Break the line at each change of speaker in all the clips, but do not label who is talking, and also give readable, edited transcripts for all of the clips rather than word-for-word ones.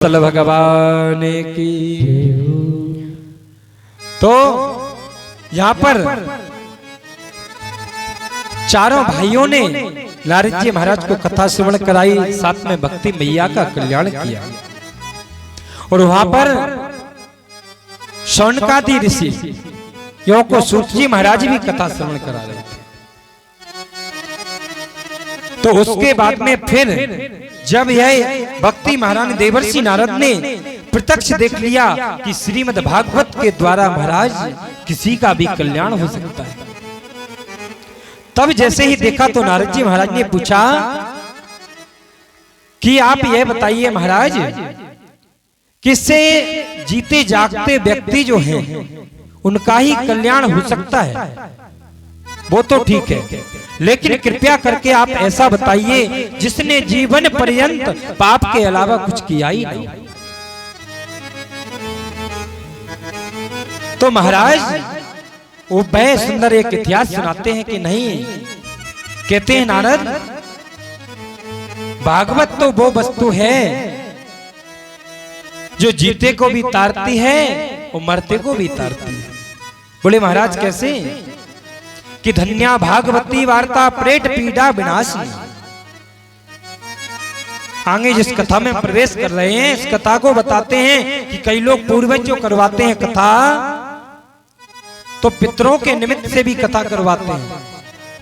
भगवान की। तो यहाँ पर चारों भाइयों ने नारद जी महाराज को कथा श्रवण कराई, साथ में भक्ति मैया का कल्याण किया। और वहां पर शौनकादि ऋषि यों को सूत जी महाराज भी कथा श्रवण करा रहे थे। तो उसके बाद में फिर जब यह भक्ति महारानी देवर्षि नारद ने प्रत्यक्ष देख लिया कि श्रीमद् भागवत के द्वारा महाराज किसी का भी कल्याण हो सकता है, तब जैसे ही देखा तो नारद जी महाराज ने पूछा कि आप यह बताइए महाराज, किससे जीते जागते व्यक्ति जो हैं उनका ही कल्याण हो सकता है? वो तो ठीक है, लेकिन कृपया करके आप ऐसा बताइए जिसने जीवन पर्यंत पाप के अलावा कुछ किया ही नहीं। तो महाराज वो बड़े सुंदर एक इतिहास सुनाते हैं कि नहीं, कहते हैं नारद, भागवत तो वो वस्तु है जो जीते को भी तारती है और मरते को भी तारती है। बोले महाराज कैसे? कि धन्या भागवती वार्ता प्रेट पीड़ा विनाशी। आगे जिस कथा में प्रवेश कर रहे हैं, इस कथा को बताते हैं कि कई लोग पूर्वज जो करवाते हैं कथा, तो पितरों के निमित्त से भी कथा करवाते हैं।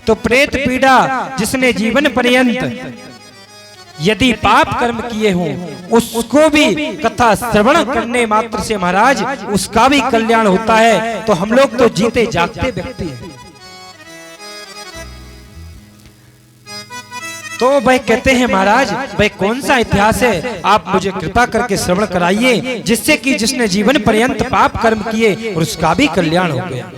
तो प्रेत पीड़ा जिसने जीवन पर्यंत यदि पाप कर्म किए हों, उसको भी कथा श्रवण करने मात्र से महाराज उसका भी कल्याण होता है। तो हम लोग तो जीते जागते व्यक्ति हैं। तो भाई कहते हैं महाराज, भाई कौन सा इतिहास है, आप मुझे कृपा करके श्रवण कराइए, जिससे कि जिसने जीवन पर्यंत पाप कर्म किए और उसका भी कल्याण हो गया।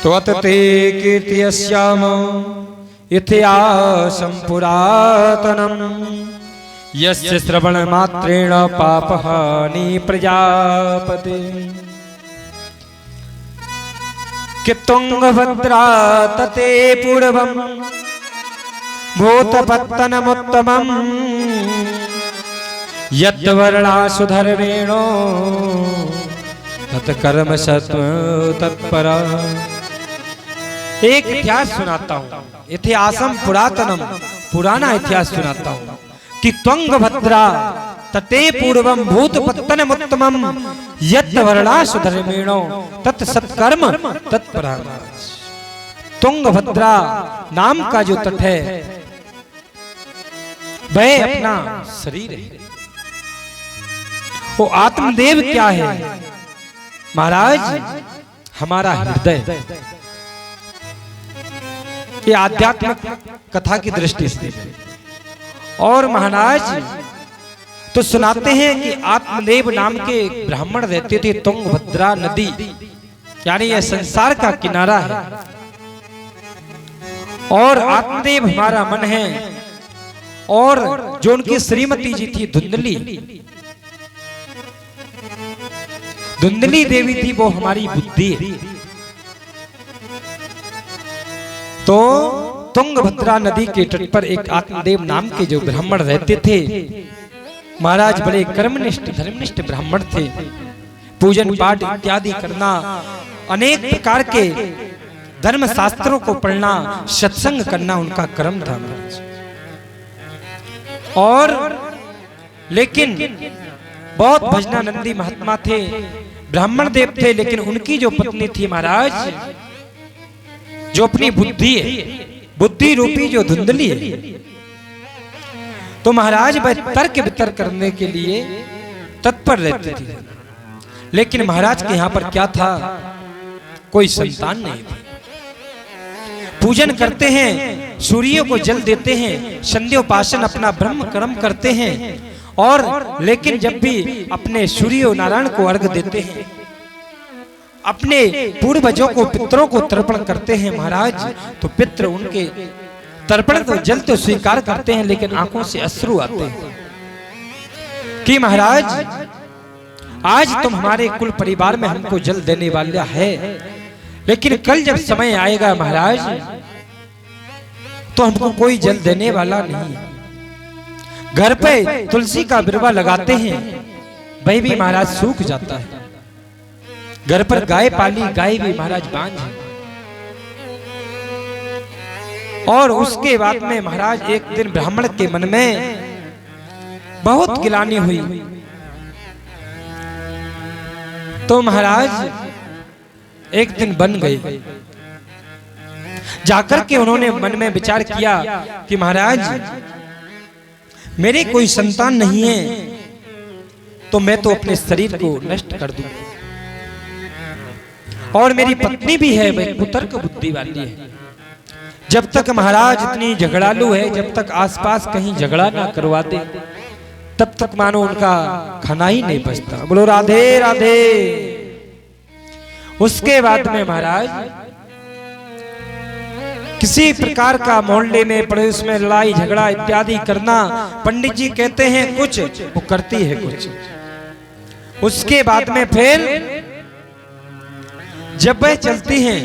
तो अतते कीर्त्यस्याम इतिहासं पुरातनम यस्य श्रवण मात्रेण पापहानि प्रजापते। कि तुंगभद्रा तटे पूर्वम भूतपत्तनमुत्तमं यद्वर्णासु धर्मेणो तत्कर्म सत्व तत्परा। एक इतिहास सुनाता हूँ, इतिहासम पुरातनम, पुराना इतिहास सुनाता हूँ कि तुंगभद्रा तटे पूर्वम भूतपत्तनमुत्तमं यद्वर्णासु धर्मेणो तत्सत्कर्म तत्परा। तुंगभद्रा नाम का जो तट है वह अपना शरीर है। वो आत्मदेव क्या है महाराज? हमारा हृदय। ये आध्यात्मिक कथा की दृष्टि से। और महाराज तो सुनाते हैं कि आत्मदेव नाम के ब्राह्मण रहते थे तुंगभद्रा नदी, यानी यह संसार का किनारा है। और आत्मदेव हमारा मन है, और जो उनकी श्रीमती जी थी धुंधली, धुंधली देवी थी, वो हमारी बुद्धि है। तो तुंगभद्रा नदी के तट पर एक आत्मदेव नाम के जो ब्राह्मण रहते थे महाराज, बड़े कर्मनिष्ठ धर्मनिष्ठ ब्राह्मण थे। पूजन पाठ इत्यादि करना, अनेक प्रकार के धर्म शास्त्रों को पढ़ना, सत्संग करना उनका कर्म था महाराज। और लेकिन बहुत भजनानंदी महात्मा थे, ब्राह्मण देव थे, लेकिन उनकी जो पत्नी थी महाराज, जो अपनी बुद्धि है, बुद्धि रूपी जो धुंधली है, तो महाराज वह तर्क वितर्क करने के लिए तत्पर रहती थी। लेकिन महाराज के यहाँ पर क्या था, कोई संतान नहीं थी। पूजन करते हैं, सूर्य को जल देते हैं, संध्योपासन अपना ब्रह्म कर्म करते हैं, और लेकिन जब भी अपने सूर्य नारायण को अर्घ देते हैं, अपने पूर्वजों को पितरों को तर्पण करते हैं महाराज, तो पितर उनके तर्पण तो जल तो स्वीकार करते हैं, लेकिन आंखों से अश्रु आते हैं कि महाराज आज तुम हमारे कुल परिवार में हमको जल देने वाला है, लेकिन कल जब समय आएगा महाराज तो हमको कोई जल देने वाला नहीं। घर पे तुलसी का बिरवा लगाते हैं, वही भी महाराज सूख जाता है। घर पर गाय पाली, गाय भी महाराज बांझ है। और उसके बाद में महाराज एक दिन ब्राह्मण के मन में बहुत गिलानी हुई, तो महाराज एक दिन बन गए। जाकर के उन्होंने मन में विचार किया कि महाराज मेरी कोई संतान नहीं है, तो मैं तो अपने शरीर को नष्ट कर दूं। और मेरी पत्नी भी है, वह कुतर्क बुद्धि वाली है। जब तक महाराज इतनी झगड़ालू है, जब तक आसपास कहीं झगड़ा ना करवा दे, तब तक मानो उनका खाना ही नहीं बचता। बोलो राधे राधे। उसके बाद में महाराज किसी प्रकार का मोहल्ले में पड़ोस में लड़ाई झगड़ा इत्यादि करना, पंडित जी कहते हैं कुछ, वो करती है कुछ। उसके बाद में फिर जब वह चलती हैं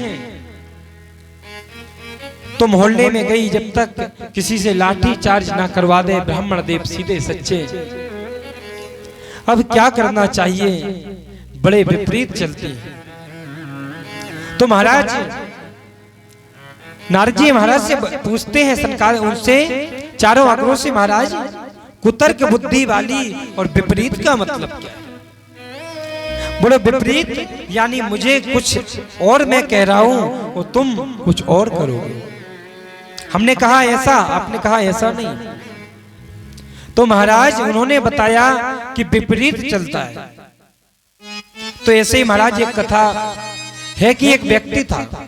तो मोहल्ले में गई, जब तक किसी से लाठी चार्ज ना करवा दे ब्राह्मण देव सीधे सच्चे। अब क्या करना चाहिए, बड़े विपरीत चलती है। तो महाराज नारद जी महाराज से पूछते हैं, संकार उनसे चारों आग्रहों से, महाराज कुतर्क बुद्धि वाली और विपरीत का मतलब क्या है? बोलो विपरीत यानी मुझे कुछ और मैं कह रहा हूं और तुम कुछ और करोगे। हमने कहा ऐसा, आपने कहा ऐसा नहीं। तो महाराज उन्होंने बताया कि विपरीत चलता है। तो ऐसे ही महाराज एक कथा है कि एक व्यक्ति था,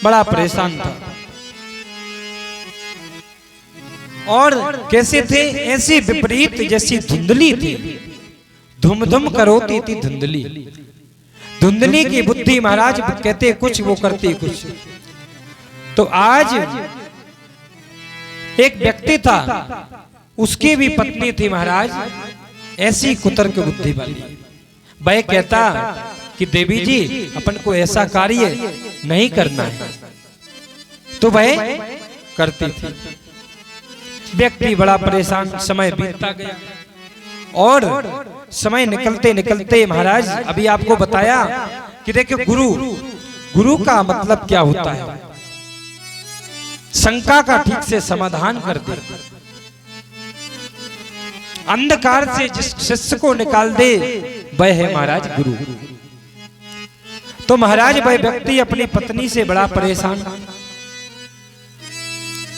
बड़ा परेशान था। और कैसे थे, ऐसी विपरीत जैसी धुंधली थी, धुम धुम करोती थी धुंधली। धुंधली की बुद्धि महाराज कहते कुछ, वो करती कुछ। तो आज एक व्यक्ति था, उसकी भी पत्नी थी महाराज ऐसी कुतर्क बुद्धि वाली। वह कहता कि देवी जी अपन को ऐसा कार्य नहीं करना है, तो वह करती थी। व्यक्ति बड़ा परेशान, समय बीतता गया और समय निकलते निकलते महाराज अभी आपको बताया कि देखिए गुरु का मतलब क्या होता है, शंका का ठीक से समाधान कर दे, अंधकार से जिस शिष्य को निकाल दे वह है महाराज गुरु। तो महाराज वह व्यक्ति अपनी पत्नी से बड़ा परेशान,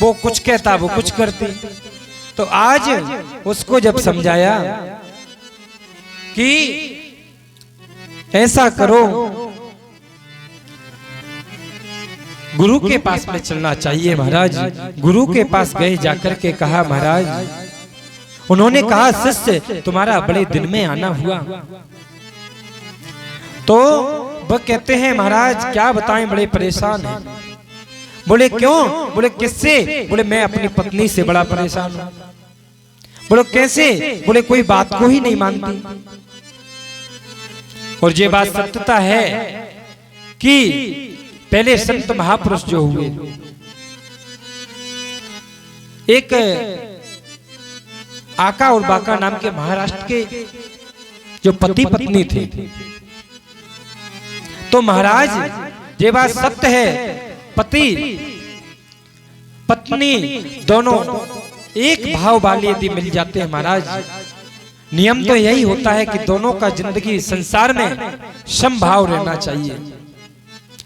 वो कुछ कहता वो कुछ करती। तो आज उसको जब समझाया कि ऐसा करो, गुरु के पास में चलना चाहिए। महाराज गुरु के पास गए, जाकर के कहा महाराज, उन्होंने कहा शिष्य तुम्हारा बड़े दिन में आना हुआ। तो वह कहते हैं महाराज क्या बताएं, बड़े परेशान हैं। बोले क्यों? बोले किससे? बोले मैं अपनी पत्नी से बड़ा परेशान हूं। बोले कैसे? बोले कोई बात को ही नहीं मानती। और ये बात सत्यता है कि पहले संत महापुरुष जो हुए, एक आका और बाका नाम के महाराष्ट्र के जो पति पत्नी थे, तो महाराज ये बात सत्य है, पति पत्नी दोनों एक भाव वाले यदि मिल जाते हैं महाराज, नियम तो यही होता है कि दोनों का जिंदगी संसार में समभाव रहना चाहिए,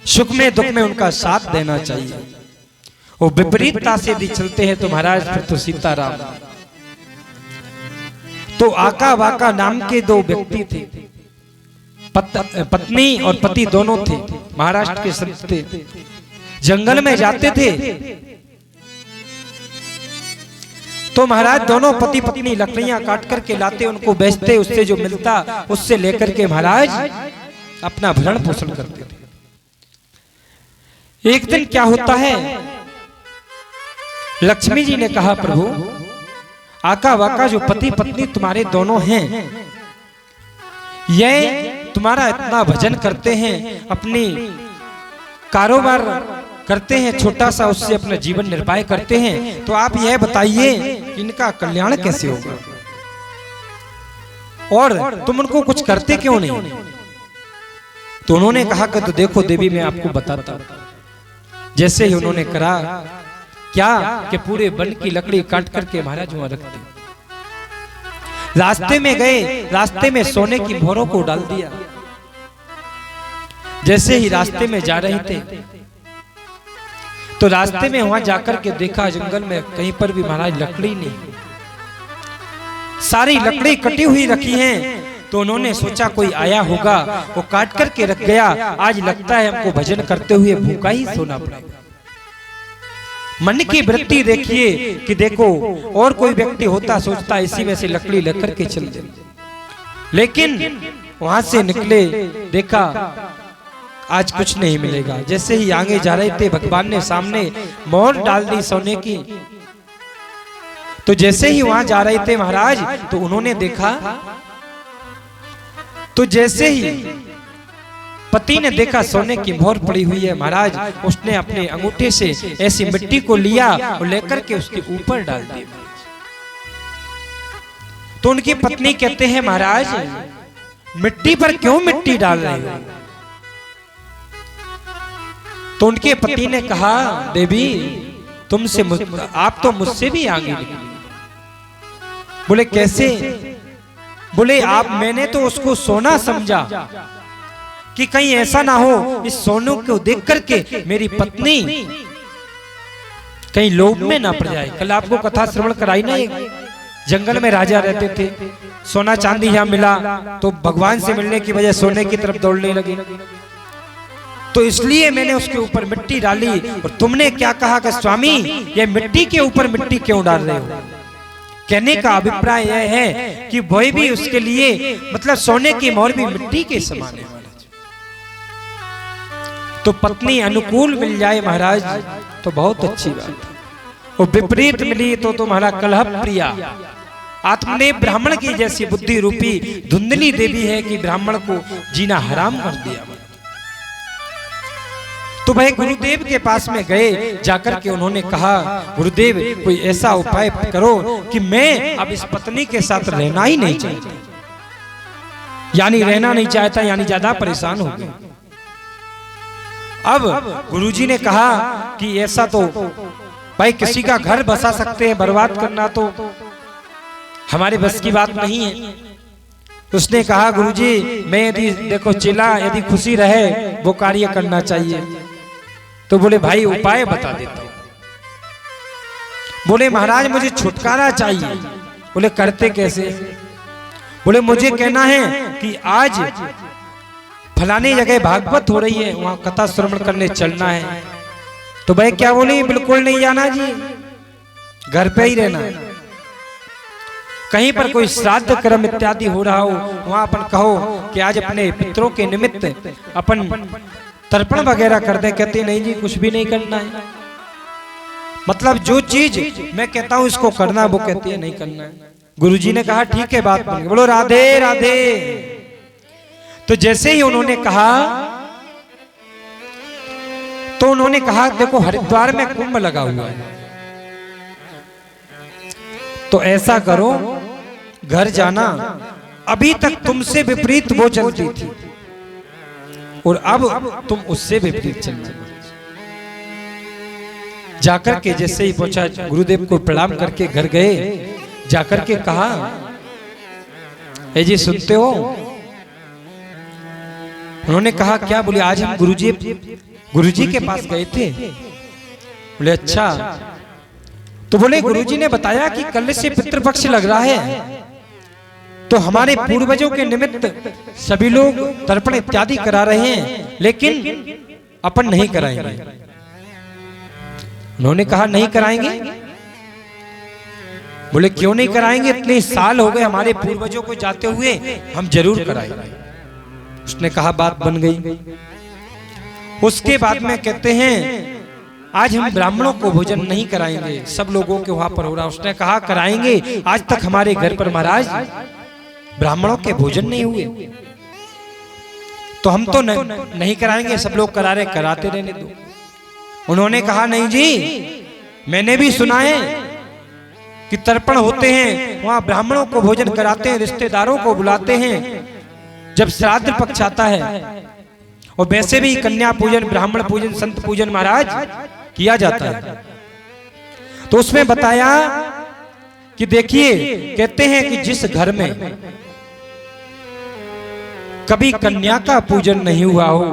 सुख में दुख में उनका साथ देना चाहिए। वो विपरीतता से यदि चलते हैं तो महाराज फिर तो सीताराम। तो आका वाका नाम के दो व्यक्ति थे, पत्नी और पति दोनों थे, महाराष्ट्र के संत थे। जंगल में जाते थे तो महाराज दोनों पति पत्नी लकड़ियां काट करके लाते, उनको बेचते, उससे जो मिलता उससे लेकर के महाराज अपना भरण पोषण करते थे। एक दिन क्या होता है, लक्ष्मी जी ने कहा प्रभु आका वाका जो पति पत्नी तुम्हारे दोनों हैं, ये तुम्हारा इतना भजन करते हैं, अपनी कारोबार करते हैं, छोटा सा उससे अपना जीवन निर्वाह करते हैं, तो आप यह बताइए कि इनका कल्याण कैसे होगा, और तुम उनको कुछ करते क्यों नहीं? तो उन्होंने कहा कि तो देखो देवी, मैं आपको बताता हूं। जैसे ही उन्होंने करा क्या कि पूरे वन की लकड़ी काट करके महाराज वहां रख दी। रास्ते में गए, रास्ते में सोने की मोहरों को डाल दिया। जैसे ही रास्ते में जा रहे थे तो रास्ते में वहां जाकर के देखा जंगल में कहीं पर भी महाराज लकड़ी नहीं, सारी लकड़ी कटी हुई रखी हैं। तो उन्होंने सोचा कोई आया होगा, वो काट करके रख गया, आज लगता है हमको भजन करते हुए भूखा ही सोना पड़ेगा। मन की वृत्ति देखिए कि देखो, और कोई व्यक्ति होता सोचता इसी में से लकड़ी लेकर के चल जाए, लेकिन वहां से निकले, देखा आज कुछ नहीं मिलेगा। जैसे ही आगे जा रहे थे, भगवान ने सामने मोहर डाल दी सोने की। तो जैसे ही वहां जा रहे थे महाराज, तो उन्होंने देखा, तो जैसे ही पति ने देखा सोने की मोहर पड़ी हुई है महाराज, उसने अपने अंगूठे से ऐसी मिट्टी को लिया और लेकर के उसके ऊपर डाल दी। तो उनकी पत्नी कहते हैं महाराज, मिट्टी पर क्यों मिट्टी डाल रहे हो? तो उनके पति ने कहा, देवी तुमसे, आप तो मुझसे भी आगे निकली। बोले कैसे? बोले आप, मैंने तो उसको सोना समझा कि कहीं ऐसा ना हो इस सोनू को देख करके मेरी पत्नी कहीं लोभ में ना पड़ जाए। कल आपको कथा श्रवण कराई ना, एक जंगल में राजा रहते थे, सोना चांदी यहां मिला तो भगवान से मिलने की वजह सोने की तरफ दौड़ने लगे। तो इसलिए मैंने उसके ऊपर मिट्टी डाली, और तुमने क्या कहा कि स्वामी ये मिट्टी के ऊपर मिट्टी क्यों डाल रहे हो? कहने का अभिप्राय यह है कि वही भी उसके लिए मतलब सोने की मोहर भी मिट्टी के समान है। तो पत्नी अनुकूल मिल जाए महाराज तो बहुत अच्छी बात है, और विपरीत मिली तो तुम्हारा कलह प्रिया। आत्मदेव ब्राह्मण की जैसी बुद्धि रूपी धुंधली देवी है कि ब्राह्मण को जीना हराम कर दिया। तो भाई गुरुदेव के पास में गए, जाकर के उन्होंने कहा, गुरुदेव कोई ऐसा उपाय करो कि मैं अब इस पत्नी के साथ रहना ही नहीं चाहता, यानी रहना नहीं चाहता, यानी ज्यादा परेशान हो गया। अब गुरुजी ने कहा कि ऐसा तो भाई किसी का घर बसा सकते हैं, बर्बाद करना तो हमारे बस की बात नहीं है। उसने कहा, गुरुजी मैं यदि देखो चिल्ला, यदि खुशी रहे वो कार्य करना चाहिए। तो बोले भाई उपाय बता देता हूं। बोले महाराज मुझे छुटकारा चाहिए। बोले करते कैसे? बोले मुझे कहना है कि आज फलानी जगह भागवत हो रही है, वहां कथा श्रवण करने चलना है। तो भाई क्या बोले, बिल्कुल नहीं जाना जी, घर पे ही रहना। कहीं पर कोई श्राद्ध कर्म इत्यादि हो रहा हो, वहां अपन कहो कि आज अपने पितरों के निमित्त अपन तर्पण वगैरह कर दे। कहते नहीं जी कुछ भी नहीं करना है, मतलब जो चीज मैं कहता हूं इसको करना, वो कहती है नहीं करना है। गुरुजी ने कहा ठीक है, बात बन गई। बोलो राधे राधे। तो जैसे ही उन्होंने कहा, तो उन्होंने कहा देखो हरिद्वार में कुंभ लगा हुआ है, तो ऐसा करो घर जाना, अभी तक तुमसे विपरीत वो चलती थी और अब तुम उससे विपरीत चल रहे। जाकर के जैसे ही पहुंचा, गुरुदेव को प्रणाम करके घर गए, जाकर के कहा, ए जी सुनते हो? उन्होंने कहा क्या? बोले आज हम गुरुजी के पास गए थे। बोले अच्छा। तो बोले गुरुजी ने बताया कि कल से पितृपक्ष लग रहा है, तो हमारे पूर्वजों के निमित्त सभी लोग तर्पण इत्यादि करा रहे हैं, लेकिन अपन नहीं कराएंगे। उन्होंने कहा नहीं कराएंगे। बोले क्यों नहीं कराएंगे? इतने साल हो गए हमारे पूर्वजों को जाते हुए, हम जरूर कराएंगे। उसने कहा बात बन गई। उसके बाद में कहते हैं आज हम ब्राह्मणों को भोजन नहीं कराएंगे, सब लोगों के वहां पर हो रहा। उसने कहा कराएंगे, आज तक हमारे घर पर महाराज ब्राह्मणों के भोजन नहीं हुए, तो हम तो नहीं कराएंगे, सब लोग करा रहे, कराते रहने दो। उन्होंने कहा नहीं जी, मैंने भी सुना है कि तर्पण होते हैं, वहां ब्राह्मणों को भोजन कराते हैं, रिश्तेदारों को बुलाते हैं जब श्राद्ध पक्ष आता है। और वैसे भी कन्या पूजन, ब्राह्मण पूजन, संत पूजन महाराज किया जाता है। तो उसमें बताया कि देखिए, कहते हैं कि जिस घर में कभी कन्या का पूजन नहीं हुआ हो,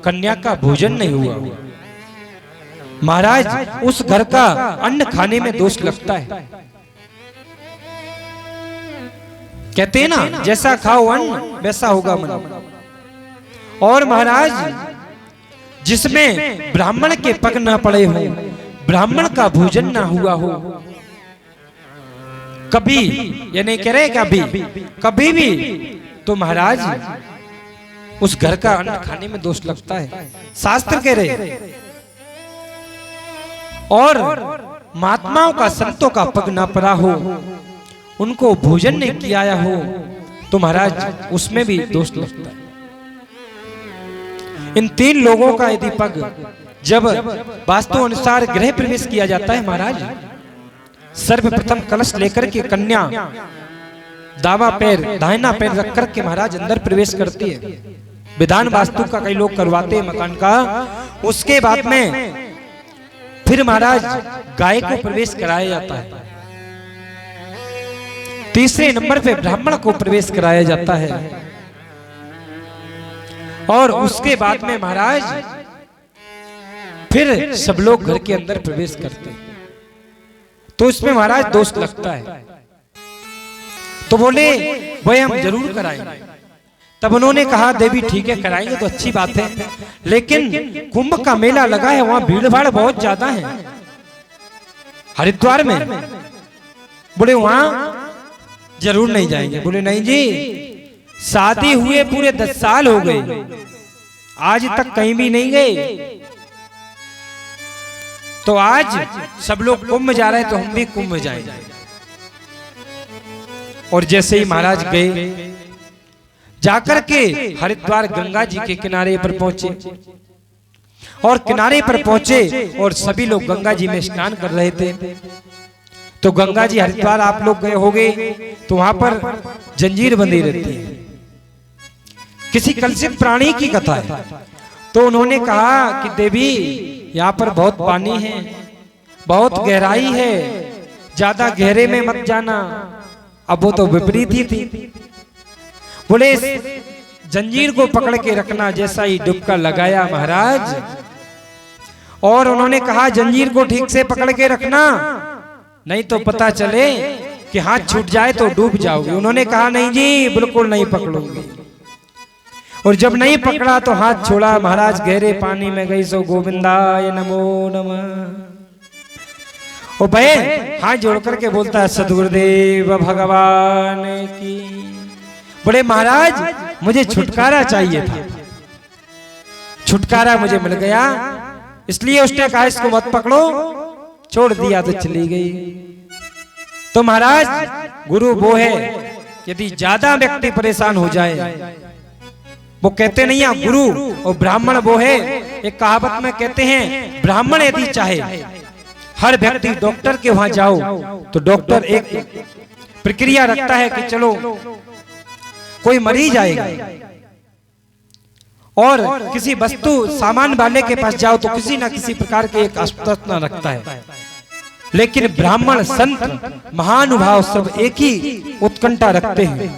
कन्या का भोजन नहीं हुआ हो, महाराज उस घर का अन्न खाने में दोष लगता है। कहते हैं ना, जैसा खाओ अन्न वैसा होगा मन। और महाराज जिसमें ब्राह्मण के पग ना पड़े हो, ब्राह्मण का भोजन ना हुआ हो, कभी, ये नहीं कह रहे कभी भी, तो महाराज उस घर का अन्न खाने में दोष लगता है, शास्त्र कह रहे। और महात्माओं का, संतों का पग ना पड़ा हो, उनको भोजन नहीं किया हो, तो महाराज उसमें भी दोष लगता है। इन 3 लोगों का यदि पग जब वास्तु अनुसार गृह प्रवेश किया जाता है महाराज, सर्वप्रथम कलश लेकर के कन्या दावा पैर, दाहिना पैर रख करके महाराज अंदर प्रवेश करती है। विधान वास्तु का कई लोग करवाते हैं मकान का। उसके बाद में फिर महाराज गाय को प्रवेश कराया जाता है। तीसरे नंबर पे ब्राह्मण को प्रवेश कराया जाता है। और उसके बाद में महाराज फिर सब लोग घर के अंदर प्रवेश करते हैं। तो इसमें महाराज दोष लगता है। तो बोले वह हम जरूर कराएंगे। तब उन्होंने कहा देवी ठीक है, कराएंगे तो अच्छी बात है, लेकिन कुंभ का मेला लगा है, वहां भीड़ भाड़ बहुत ज्यादा है हरिद्वार में। बोले वहां जरूर नहीं जाएंगे। बोले नहीं जी, शादी हुए पूरे 10 साल हो गए, आज तक कहीं भी नहीं गए, तो आज सब लोग कुंभ जा रहे हैं तो हम भी कुंभ जाएंगे। और जैसे ही महाराज गए, जाकर के हरिद्वार गंगा जी के किनारे पर पहुंचे, और किनारे पर पहुंचे और सभी लोग गंगा जी में स्नान कर रहे थे। तो गंगा जी, हरिद्वार आप लोग गए होंगे तो वहां पर जंजीर बंधी रहती है, किसी कलुषित प्राणी की कथा है। तो उन्होंने कहा कि देवी यहाँ पर बहुत पानी है, बहुत गहराई है, ज्यादा गहरे में मत जाना। अब वो तो विपरीत ही थी। बोले जंजीर को पकड़ के रखना। जैसा ही डुबका लगाया महाराज, और उन्होंने कहा जंजीर को ठीक से पकड़ के रखना, नहीं तो पता चले कि हाथ छूट जाए तो डूब जाओगे। उन्होंने कहा नहीं जी, बिल्कुल नहीं पकड़ूंगी। और जब नहीं पकड़ा तो हाथ छोड़ा, महाराज गहरे पानी में गई। सो गोविंदाय नमो नमः। और भय हाथ जोड़ करके बोलता है सद्गुरुदेव भगवान की। बड़े महाराज मुझे छुटकारा चाहिए था, छुटकारा मुझे मिल गया, इसलिए उसने कहा इसको मत पकड़ो, छोड़ दिया तो चली गई। तो महाराज गुरु वो है, यदि ज्यादा व्यक्ति परेशान हो जाए, वो कहते नहीं है गुरु और ब्राह्मण वो है। एक कहावत में कहते हैं ब्राह्मण यदि चाहे हर व्यक्ति डॉक्टर के वहां जाओ, तो डॉक्टर एक प्रक्रिया रखता है कि चलो कोई मरीज आएगा, और किसी वस्तु सामान वाले के पास जाओ तो किसी ना किसी प्रकार के एक आश्वासन रखता है। लेकिन ब्राह्मण संत महानुभाव सब एक ही उत्कंठा रखते हैं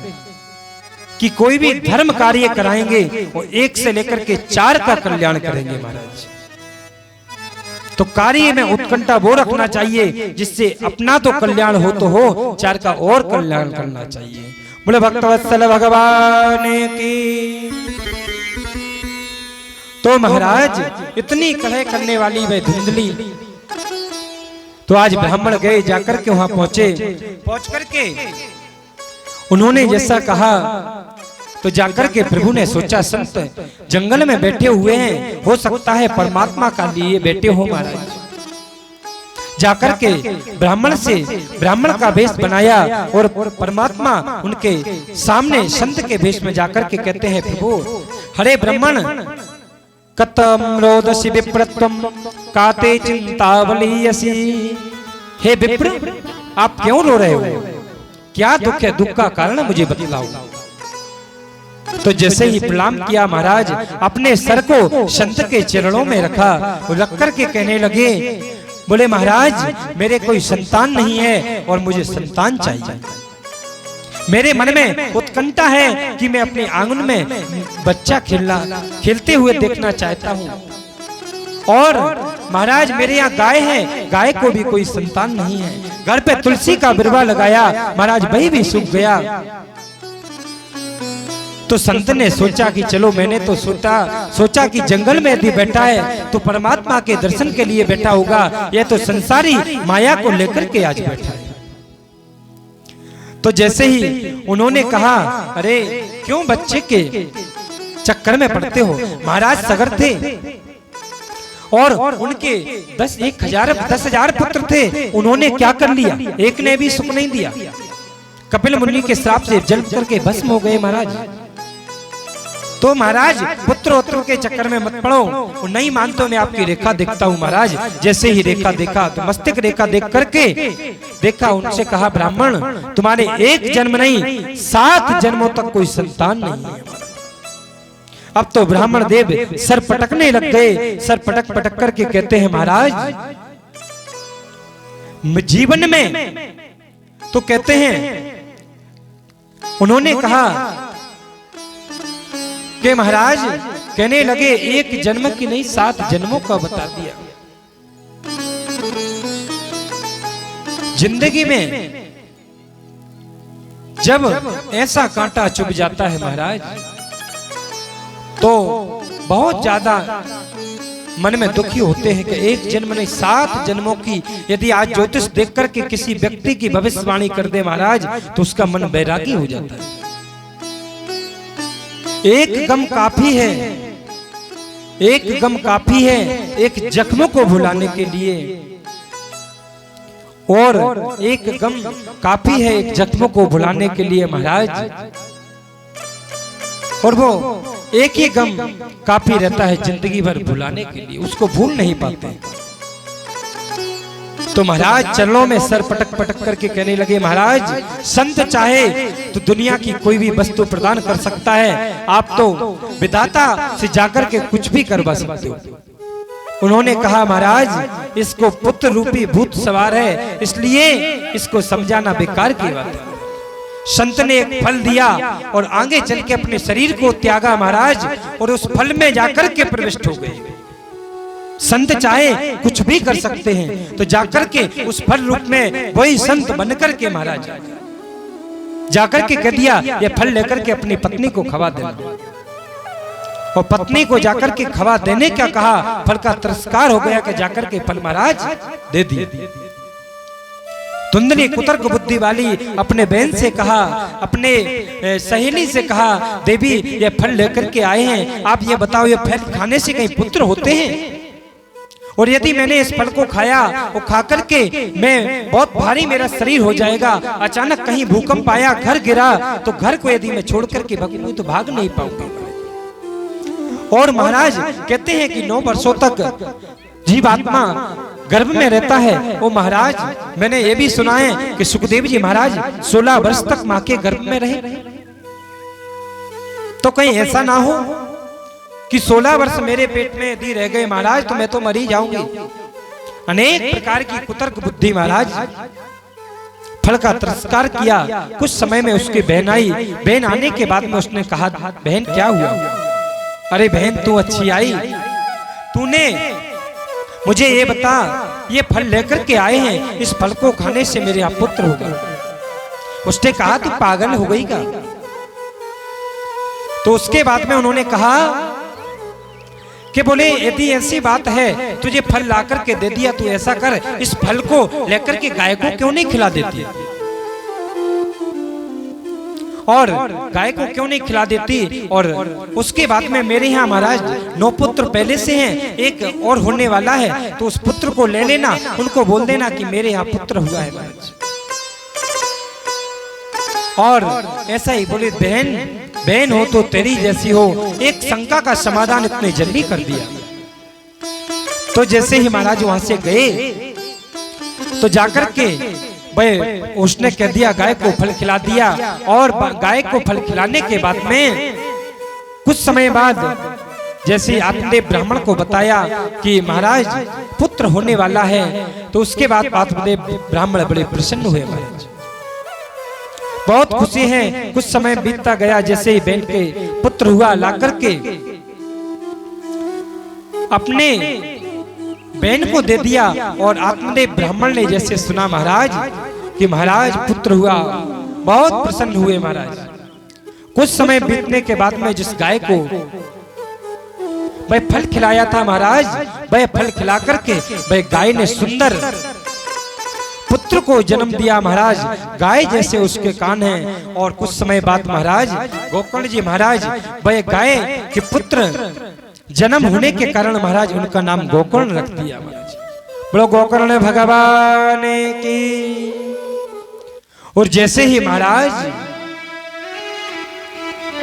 कि कोई भी धर्म कार्य कराएंगे और 1 से लेकर के 4 का कल्याण करेंगे महाराज। तो कार्य में उत्कंठा वो रखना चाहिए जिससे अपना तो कल्याण हो तो हो, 4 का और कल्याण करना चाहिए। बोले भक्तवत्सल भगवान की। तो महाराज इतनी कलह करने वाली वह धुंधली, तो आज ब्राह्मण गए, जाकर के वहां पहुंचे। पहुंच करके उन्होंने जैसा कहा, तो जाकर के प्रभु ने सोचा संत जंगल में बैठे हुए हैं, हो सकता है परमात्मा का लिए बैठे हो महाराज। जाकर के ब्राह्मण का वेश बनाया और परमात्मा उनके सामने संत के वेश में जाकर के कहते हैं प्रभु हरे ब्राह्मण, कतम रोदसी विप्रत्वम काते चिंतावलीयसी। हे विप्र, आप क्यों रो रहे हो? क्या दुख है? दुख का कारण मुझे बतलाओ। तो जैसे ही प्रणाम किया महाराज, अपने सर को संत के चरणों में रखा, रख करके कहने लगे, बोले महाराज मेरे कोई संतान नहीं है और मुझे संतान चाहिए। मेरे मन में उत्कंठा है कि मैं अपने आंगन में बच्चा खेलते हुए देखना चाहता हूँ। और महाराज मेरे यहाँ गाय है, गाय को भी कोई संतान नहीं है। घर पे तुलसी का बिरवा लगाया महाराज, वही भी सूख गया। तो संत ने सोचा कि चलो, मैंने तो सोचा कि जंगल में यदि बैठा है तो परमात्मा के दर्शन के लिए बैठा होगा, यह तो संसारी माया को लेकर के आज बैठा है। तो जैसे ही उन्होंने कहा, अरे क्यों बच्चे के चक्कर में पड़ते हो? महाराज सगर थे और उनके 10,000 पुत्र थे। उन्होंने क्या कर लिया? एक ने भी सुख नहीं दिया। कपिल मुनि के श्राप से जल करके भस्म हो गए महाराज। तो महाराज पुत्र उत्तर के चक्कर में मत पड़ो। नहीं मानते मैं आपकी रेखा देखता हूँ महाराज। जैसे ही रेखा देखा तो मस्तिष्क रेखा देख करके देखा, उनसे कहा, ब्राह्मण तुम्हारे एक जन्म नहीं 7 जन्मों तक कोई संतान नहीं है। अब तो ब्राह्मण देव सर पटकने लग गए। सर पटक पटक करके कहते हैं, महाराज जीवन में तो कहते हैं, उन्होंने कहा कि महाराज कहने लगे, एक जन्म की नहीं 7 जन्मों का बता दिया। जिंदगी में जब ऐसा कांटा चुभ जाता है महाराज, तो बहुत ज्यादा मन में दुखी होते हैं कि एक जन्म नहीं 7 जन्मों की यदि आज ज्योतिष देख करके किसी व्यक्ति की भविष्यवाणी कर दे महाराज, तो उसका मन बैरागी हो जाता है। एक गम काफी है, एक गम काफी है एक जख्म को भुलाने के लिए, और एक गम काफी है एक जख्म को भुलाने के लिए महाराज। और वो एक ही गम काफी रहता है जिंदगी भर भुलाने के लिए, उसको भूल नहीं पाते। तो महाराज चरणों में सर पटक पटक करके कहने लगे, महाराज संत चाहे तो दुनिया की कोई भी वस्तु प्रदान कर सकता है, आप तो विधाता से जाकर के कुछ भी करवा सकते हो। उन्होंने कहा, महाराज इसको पुत्र रूपी भूत सवार है, इसलिए इसको समझाना बेकार की बात है। संत ने एक फल दिया और आगे चल के अपने शरीर को त्यागा महाराज, और उस फल में जाकर के प्रविष्ट हो गए। संत चाहे कुछ भी कर सकते हैं, तो जाकर के उस फल रूप में वही संत बनकर के महाराज जाकर के कह दिया, ये फल लेकर के अपनी पत्नी को खवा देना। और पत्नी को जाकर के खवा देने क्या कहा, फल का तिरस्कार हो गया कि जाकर के फल महाराज दे दिए। धुंधली कुतर्क बुद्धि वाली अपने बहन से कहा, अपने सहेली से कहा, देवी ये फल लेकर के आए हैं, आप ये बताओ ये फल खाने से कहीं पुत्र होते हैं? और यदि मैंने इस फल को खाया और खा करके मैं बहुत भारी मेरा शरीर हो जाएगा, अचानक कहीं भूकंप आया, घर गिरा, तो घर को यदि मैं छोड़ करके भागूं तो भाग नहीं पाऊंगा। और महाराज कहते हैं कि 9 वर्षों तक जीवात्मा गर्भ में रहता है। वो महाराज मैंने ये भी सुना है कि सुखदेव जी महाराज 16 वर्ष तक मां के गर्भ में रहे। तो कहीं ऐसा ना हो कि 16 वर्ष मेरे पेट में यदि रह गए महाराज तो मैं तो मरी जाऊंगी। अनेक प्रकार की कुतर्क बुद्धि महाराज फल का तिरस्कार किया। कुछ समय में उसकी बहन आई। बहन आने के बाद में उसने कहा, बहन क्या हुआ? अरे बहन तू अच्छी आई, तूने मुझे ये बता, ये फल लेकर के आए हैं, इस फल को खाने से मेरे यहाँ पुत्र होगा। उसने कहा तू पागल हो गई क्या? तो उसके बाद में उन्होंने कहा कि बोले यदि ऐसी बात है, तुझे फल ला करके दे दिया, तू ऐसा कर, इस फल को लेकर के गाय को क्यों नहीं खिला देती, और गाय को क्यों नहीं खिला देती? और उसके बाद में मेरे यहाँ महाराज 9 पुत्र पहले से हैं, एक और होने वाला है, तो उस पुत्र को ले लेना, उनको बोल देना कि मेरे यहाँ पुत्र हुआ है महाराज। और ऐसा ही बोले बहन बहन हो तो तेरी जैसी हो, एक शंका का समाधान इतने जल्दी कर दिया। तो जैसे ही महाराज वहां से गए तो जाकर के भाई उसने कह दिया गाय को फल खिला दिया, और गाय को फल खिलाने के बाद में कुछ समय बाद जैसे आत्मदेव ब्राह्मण को बताया कि महाराज पुत्र होने वाला है, तो उसके बाद आत्मदेव ब्राह्मण बड़े प्रसन्न हुए। महाराज बहुत खुशी है। कुछ समय बीतता गया, जैसे ही बहन के पुत्र हुआ ला करके अपने बहन को दे दिया, और आत्मदेव ब्राह्मण ने जैसे सुना महाराज कि महाराज पुत्र हुआ, बहुत प्रसन्न हुए। महाराज कुछ समय बीतने के बाद में जिस गाय को वह फल खिलाया था महाराज, वह फल खिला करके वह गाय ने सुंदर पुत्र को जन्म दिया। महाराज गाय जैसे उसके कान हैं, और कुछ समय बाद महाराज गोकर्ण जी महाराज वह गाय के पुत्र जन्म होने के कारण महाराज उनका नाम गोकर्ण रख दिया। महाराज बोलो गोकर्ण भगवान की। और जैसे ही महाराज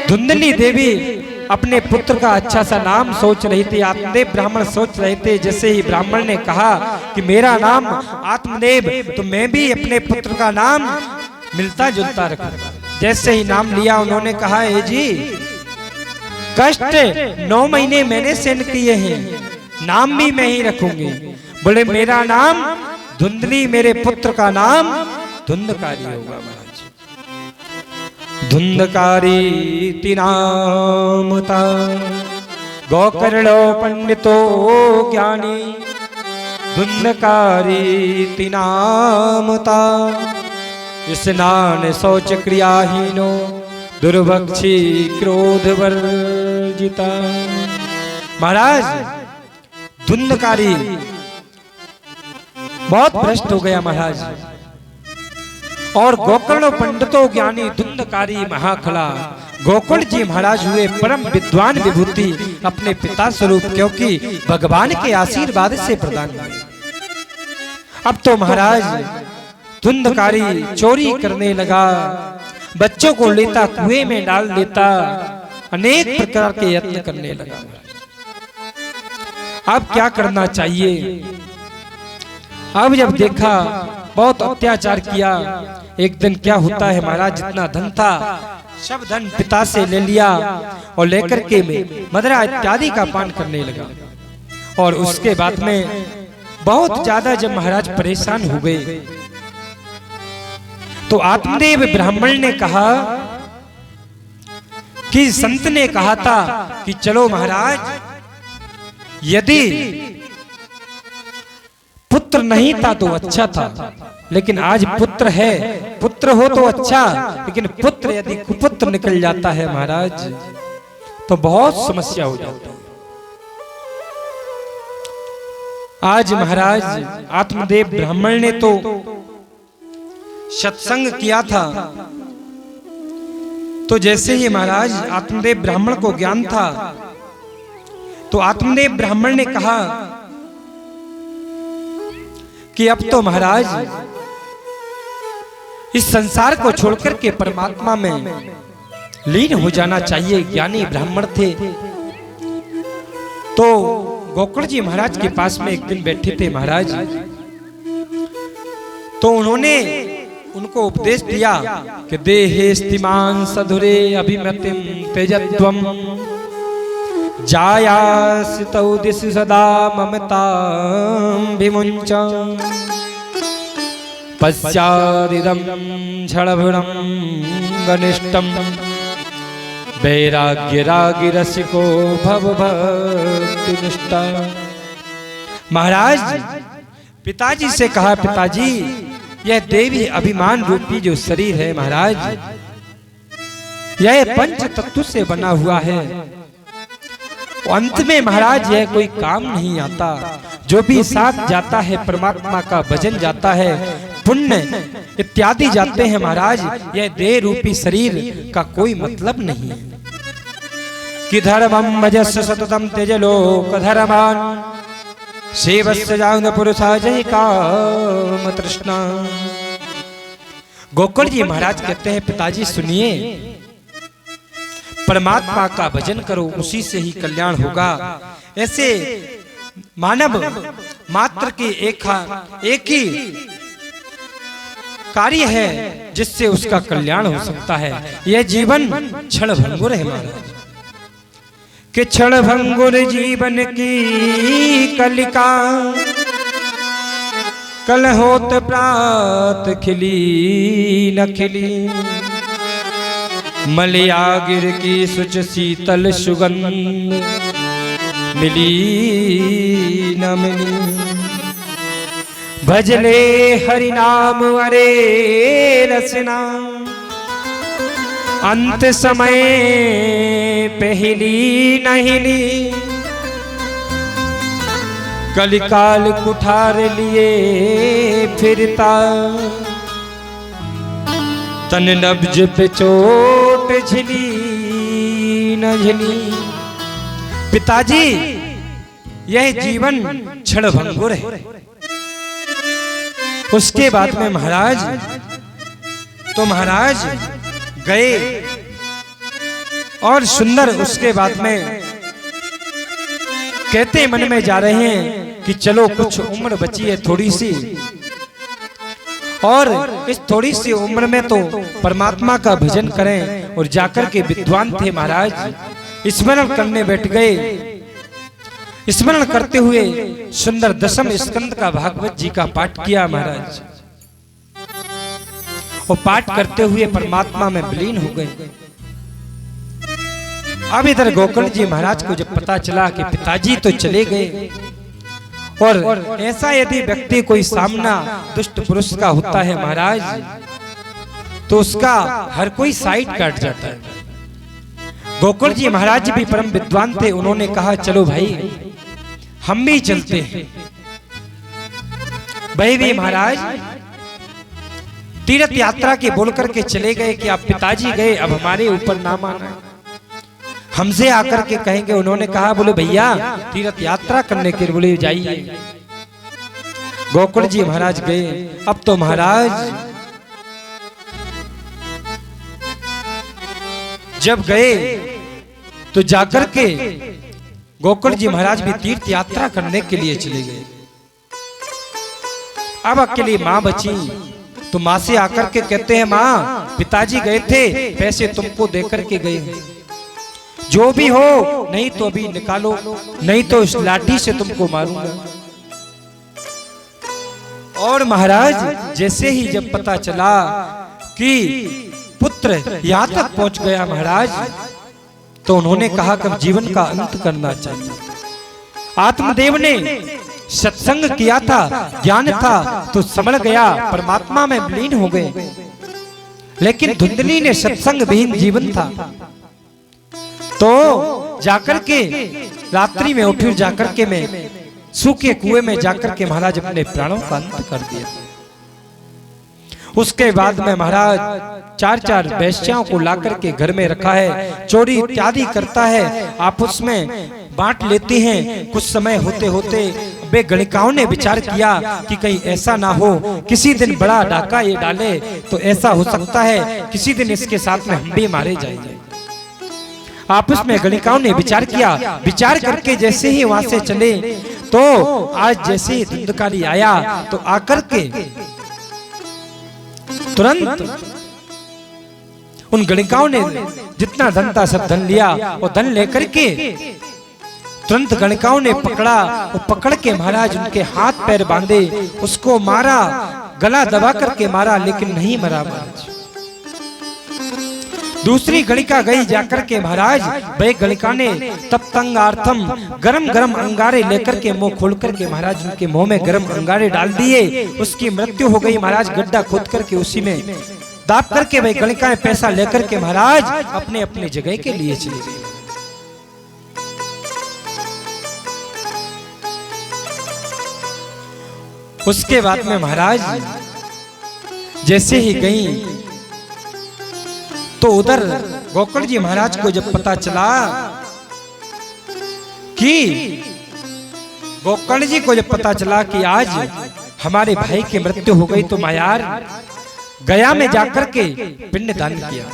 धुंधली देवी अपने पुत्र का अच्छा सा नाम सोच रही थी, आत्मदेव ब्राह्मण सोच रहे थे, जैसे ही ब्राह्मण ने कहा कि मेरा नाम आत्मदेव, तो मैं भी अपने पुत्र का नाम मिलता जुलता रखूंगा। जैसे ही नाम लिया उन्होंने कहा ए जी कष्ट 9 महीने मैंने सहन किए हैं, नाम भी मैं ही रखूंगी। बोले मेरा नाम धुंधली, मेरे पुत्र का नाम धुंधकारी होगा। महाराज धुंधकारी तिनामता गोकर्णो पंडितो ज्ञानी, धुंधकारी तिनामता स्नान शौच क्रियाहीनो, दुर्भक्षी क्रोध वर्जिता। महाराज धुंधकारी बहुत भ्रष्ट हो गया महाराज, और गोकर्ण पंडितो ज्ञानी धुंधकारी महाखला। गोकर्ण जी महाराज हुए परम विद्वान विभूति अपने पिता स्वरूप, क्योंकि भगवान के आशीर्वाद से प्रदान हुए। अब तो महाराज धुंधकारी चोरी करने लगा, बच्चों को लेता कुएं में डाल देता, अनेक प्रकार के यत्न करने लगा। अब क्या करना चाहिए? अब जब देखा बहुत अत्याचार किया, एक दिन क्या होता है महाराज जितना धन था सब धन पिता से ले लिया, और लेकर के मदिरा इत्यादि का पान करने लगा। और उसके बाद में बहुत ज्यादा जब महाराज परेशान हो गए, तो आत्मदेव ब्राह्मण ने कहा कि संत ने कहा था कि चलो महाराज, यदि पुत्र नहीं था तो अच्छा था, लेकिन आज पुत्र है, पुत्र हो तो अच्छा, लेकिन पुत्र यदि कुपुत्र निकल जाता है महाराज तो बहुत समस्या हो जाती है। आज महाराज आत्मदेव ब्राह्मण ने तो सत्संग किया था, तो जैसे ही महाराज आत्मदेव ब्राह्मण को ज्ञान था, तो आत्मदेव ब्राह्मण ने कहा कि अब तो महाराज इस संसार को छोड़कर के परमात्मा में लीन हो जाना चाहिए। ज्ञानी ब्राह्मण थे, तो गोकर्ण जी महाराज के पास में एक दिन बैठे थे महाराज, तो उन्होंने उनको उपदेश दिया कि देहे स्तिमान सधुरे अभिमतिम तेजत्वम जायासितौ दिशि सदा ममतां विमुञ्च पश्चादिदं क्षणभृणं घनिष्ठं वैराग्यरागिरसिको भवभक्तिनिष्ठा। महाराज पिताजी से कहा, पिताजी यह देवी अभिमान रूपी जो शरीर है महाराज, यह पंच तत्व से बना हुआ है, अंत में महाराज यह कोई काम नहीं आता। जो भी साथ जाता है परमात्मा का भजन जाता है, पुण्य इत्यादि जाते हैं महाराज, यह देह रूपी शरीर का कोई मतलब नहीं है। कि धर्मं भजस्व सततं त्यज लोक धर्मान् सेवस्य जान पुरुषा जय काम तृष्णा। गोकर्ण जी महाराज कहते हैं, पिताजी सुनिए, परमात्मा का भजन करो, उसी से ही कल्याण होगा। ऐसे मानव मात्र की एक ही कार्य है जिससे उसका कल्याण हो सकता है। यह जीवन क्षण भंगुर है महाराज, कि क्षण भंगुर जीवन की कलिका, कल होत प्रात खिली न खिली, मलिया गिर की सुच शीतल सुगंध, मिली न मिली। भजले हरि नाम अरे रसना, अंत समय पहली नहिली, कलिकाल कुठार लिए फिरता, तन नब्ज पे चोट झिली न झिली। पिताजी, यह जीवन क्षण भंगुर है। उसके बाद में महाराज गए और सुंदर उसके बाद में कहते मन में जा रहे हैं कि चलो कुछ उम्र बची है थोड़ी सी, और इस थोड़ी सी उम्र में तो परमात्मा का भजन करें। और जाकर के विद्वान थे महाराज, स्मरण करने बैठ गए। स्मरण करते हुए सुंदर दशम स्कंद का भागवत जी का पाठ किया महाराज, और पाठ करते हुए परमात्मा में विलीन हो गए। अब इधर गोकर्ण जी महाराज को जब पता चला कि पिताजी तो चले गए, और ऐसा यदि व्यक्ति कोई सामना दुष्ट पुरुष का होता है महाराज, तो उसका हर कोई साइड काट जाता है। गोकर्ण जी महाराज भी परम विद्वान थे, उन्होंने कहा चलो भाई हम भी चलते हैं। भाई भी महाराज तीर्थ यात्रा के बोल करके चले गए कि आप पिताजी गए, अब हमारे ऊपर नाम आना, हमसे आकर के कहेंगे। उन्होंने कहा बोले भैया तीर्थ यात्रा करने के लिए बोले जाइए। गोकर्ण जी महाराज गए। अब तो महाराज जब गए तो जाकर के गोकर्ण जी महाराज भी तीर्थ यात्रा करने के लिए चले गए। अब अकेली माँ बची, तो माँ से आकर के कहते हैं माँ पिताजी गए थे, पैसे तुमको देकर के गए, जो भी हो, नहीं तो अभी निकालो, नहीं तो इस लाठी से तुमको मारूंगा। और महाराज जैसे ही जब पता चला कि पुत्र यहाँ तक पहुंच गया महाराज, तो उन्होंने कहा कि जीवन का अंत करना चाहिए। आत्मदेव ने सत्संग किया था, ज्ञान था, तो समझ गया, परमात्मा में विलीन हो गए। लेकिन धुंधली ने सत्संग विहीन जीवन था, तो जाकर के रात्रि में उठ जाकर के मैं सूखे कुएं में जाकर के महाराज अपने प्राणों का अंत कर दिया। उसके बाद में महाराज चार चार वैश्याओं को लाकर के घर में रखा है, चोरी इत्यादि करता है, आपस में बांट लेते हैं। कुछ समय होते होते वे गणिकाओं ने विचार किया कि कहीं ऐसा ना हो किसी दिन बड़ा डाका ये डाले, तो ऐसा हो सकता है किसी दिन इसके साथ में हम भी मारे जाएंगे। आपस में गणिकाओं ने विचार किया, विचार करके जैसे ही वहां से चले, तो आज जैसे ही धुंधकारी आया तो आकर के तुरंत उन गणिकाओं ने जितना धन था सब धन लिया, और धन लेकर के तुरंत गणिकाओं ने पकड़ा, और पकड़ के महाराज उनके हाथ पैर बांधे, उसको मारा, गला दबा करके मारा, लेकिन नहीं मरा महाराज। दूसरी गणिका गई जाकर के महाराज, वे गणिका ने तब तंगार्थम गरम गरम अंगारे लेकर के मुंह खोल करके महाराज उनके मुंह में गरम अंगारे डाल दिए। उसकी मृत्यु हो गई महाराज, गड्ढा खोद करके उसी में दाब करके वे गणिका पैसा लेकर के महाराज अपने अपने जगह के लिए चले गए। उसके बाद में महाराज जैसे ही गई, तो उधर गोकर्ण जी महाराज को जब पता चला कि गोकर्ण जी को जब पता चला कि आज हमारे भाई की मृत्यु हो गई, तो मायार गया में जाकर के पिंड दान किया।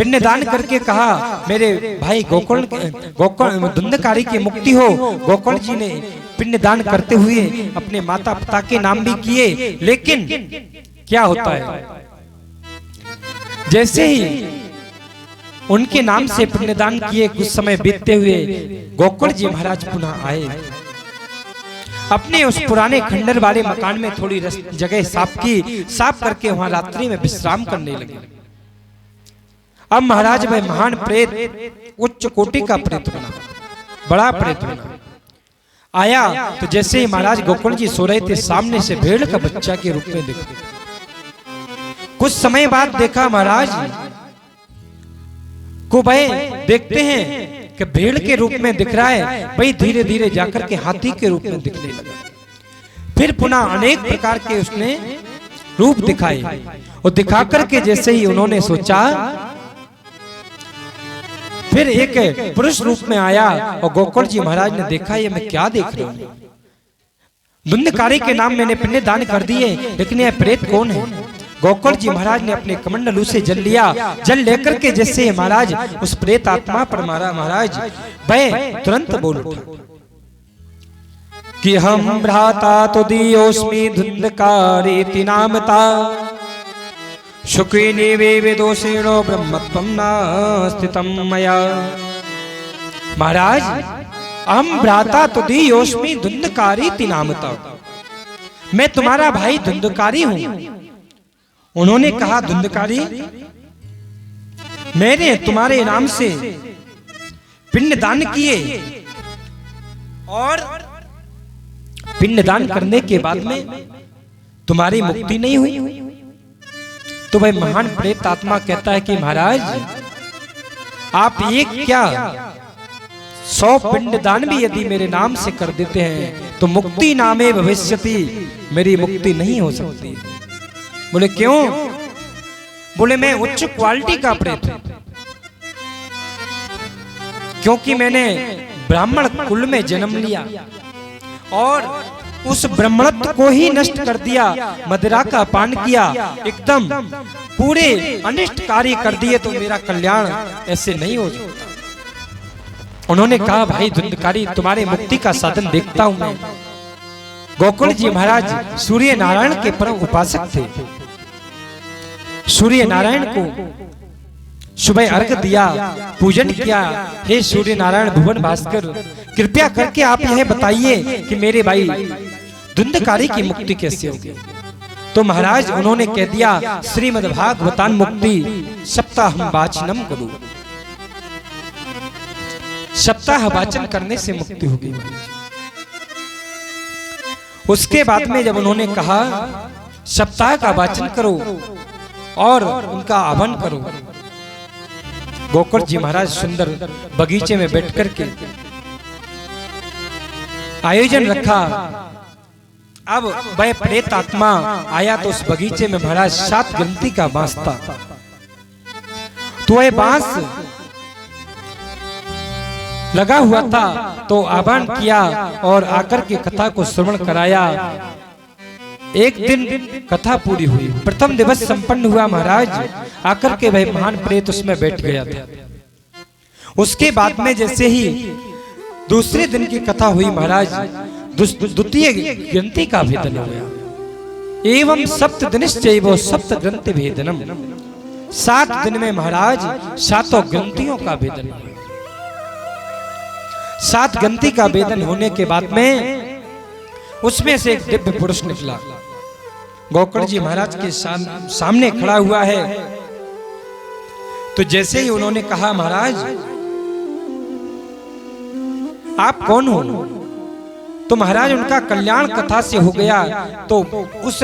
पिंडदान करके कहा मेरे भाई गोकुल धुंधकारी की मुक्ति हो। गोकुल जी ने पिंडदान करते हुए अपने माता पिता के नाम भी किए। लेकिन क्या होता है, जैसे ही उनके नाम से पिंडदान किए, कुछ समय बीतते हुए गोकुल जी महाराज पुनः आए। अपने उस पुराने खंडर वाले मकान में थोड़ी जगह साफ करके वहां रात्रि में विश्राम करने लगे। अब महाराज में महान प्रेत, उच्च कोटि का प्रेत बना, बड़ा प्रेत बना आया। तो जैसे ही महाराज गोकुल जी सो रहे थे, सामने से भेड़ का बच्चा के रूप में देखा। कुछ समय बाद देखा महाराज को, भाई देखते हैं कि भेड़ के रूप में दिख रहा है, भाई धीरे धीरे जाकर के हाथी के रूप में दिखने लगा। फिर पुनः अनेक प्रकार के उसने रूप दिखाए, और दिखा करके जैसे ही उन्होंने सोचा, फिर एक पुरुष रूप में आया। और गोकुल जी महाराज ने देखा, ये मैं क्या देख रहा हूं, धुंधकारी के नाम मैंने पिंडदान कर दिए, लेकिन यह प्रेत कौन है। गोकुल जी महाराज ने अपने कमंडलू से जल लिया। जल लेकर के जैसे महाराज उस प्रेत आत्मा पर मारा, महाराज वह तुरंत बोल उठा कि हम भ्राता तो दियोस्मि धुंधकारी नामता, शुक्रिनी वेदोषेणो ब्रह्मत्वं नास्तितं मया। महाराज हम भ्राता तो दियोस्मि धुंधकारी नामता, मैं तुम्हारा भाई धुंधकारी हूं। उन्होंने कहा, धुंधकारी, मैंने तुम्हारे नाम से पिंडदान किए, और पिंडदान करने के बाद में तुम्हारी मुक्ति नहीं हुई। तो भाई महान प्रेत आत्मा कहता है कि महाराज आप एक क्या 100 पिंडदान भी यदि मेरे नाम से कर देते हैं तो मुक्ति नामे भविष्यति, मेरी मुक्ति नहीं हो सकती। बोले क्यों? बोले मैं उच्च क्वालिटी का प्रेत हूं, क्योंकि मैंने ब्राह्मण कुल में जन्म लिया और उस ब्राह्मणत्व को ही नष्ट कर दिया, मदिरा का पान किया, एकदम पूरे अनिष्ट कार्य कर दिए, तो मेरा कल्याण ऐसे नहीं हो सकता। उन्होंने कहा, भाई धुंधकारी, तुम्हारे मुक्ति का साधन देखता हूं मैं। गोकुल जी महाराज सूर्य नारायण के परम उपासक थे। सूर्य नारायण को सुबह अर्घ दिया, पूजन किया। हे सूर्य नारायण भुवन भास्कर, कृपया करके आप यह बताइए कि मेरे भाई धुंधकारी की मुक्ति कैसे होगी। तो महाराज उन्होंने कह दिया, श्रीमद्भागवतान मुक्ति सप्ताह वाचनम करो, सप्ताह वाचन करने से मुक्ति होगी। उसके बाद में जब उन्होंने कहा सप्ताह का वाचन करो और उनका आह्वान करो, गोकुल जी महाराज सुंदर बगीचे में बैठ करके आयोजन रखा। अब वह प्रेत आत्मा आया तो उस बगीचे में महाराज 7 गिनती का बांस था। तो वह बांस लगा हुआ था, तो आह्वान किया और आकर के कथा को श्रवण कराया। एक दिन कथा पूरी हुई, प्रथम दिवस संपन्न हुआ। महाराज आकर के वह महान प्रेत उसमें बैठ गया था। उसके बाद में जैसे ही दूसरे दिन की कथा हुई, महाराज द्वितीय गिनती का भेदन हो गया। एवं सप्त दिनश्चैव सप्त ग्रंथि भेदनम, 7 दिन में महाराज 7 ग्रंथियों का भेदन हुआ। 7 गिनती का भेदन होने के बाद में उसमें से एक दिव्य पुरुष निकला, गोकुल जी महाराज के सामने खड़ा हुआ है। तो जैसे ही उन्होंने कहा, महाराज आप कौन हो? तो महाराज उनका कल्याण कथा से हो गया। तो उस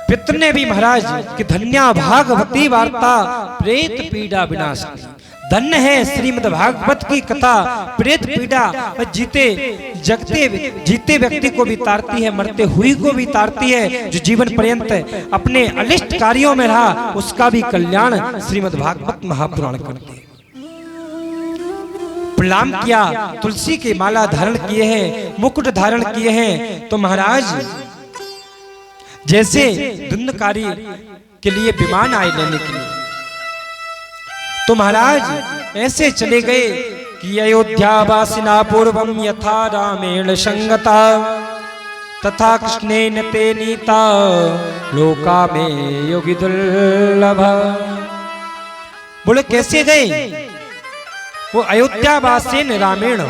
पितृ ने भी महाराज कि धन्या भागवती वार्ता प्रेत पीड़ा विनाशिनी, धन्य है श्रीमद् भागवत की कथा, प्रेत पीड़ा जीते व्यक्ति को भी तारती है, मरते हुए को भी तारती है। जो जीवन पर्यंत अपने अनिष्ट कार्यों में रहा, उसका भी कल्याण श्रीमद् भागवत महापुराण करती है। प्रणाम किया, तुलसी की माला धारण किए हैं, मुकुट धारण किए हैं। तो महाराज जैसे धुंधकारी के लिए विमान आए लेने के लिए, तो महाराज ऐसे चले गए कि अयोध्या वासिना पूर्वम यथा रामेण संगता तथा कृष्णेन ते नीता लोका में योगी दुर्लभ। बोले कैसे गए? वो अयोध्या वासिन रामेण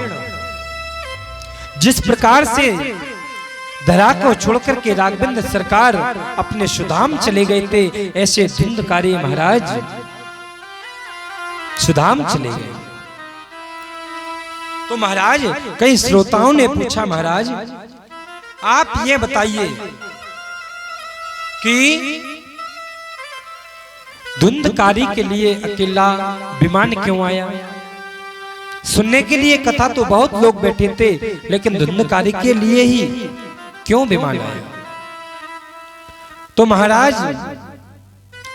जिस प्रकार से धरा को छोड़कर के राघवेंद्र सरकार अपने सुधाम चले गए थे, ऐसे धुंधकारी महाराज सुधाम चले गए। तो महाराज कई श्रोताओं ने पूछा, महाराज आप ये बताइए कि धुंधकारी के लिए अकेला विमान क्यों आया? सुनने के लिए कथा तो बहुत लोग बैठे थे, लेकिन धुंधकारी के लिए ही क्यों विमान आया? तो महाराज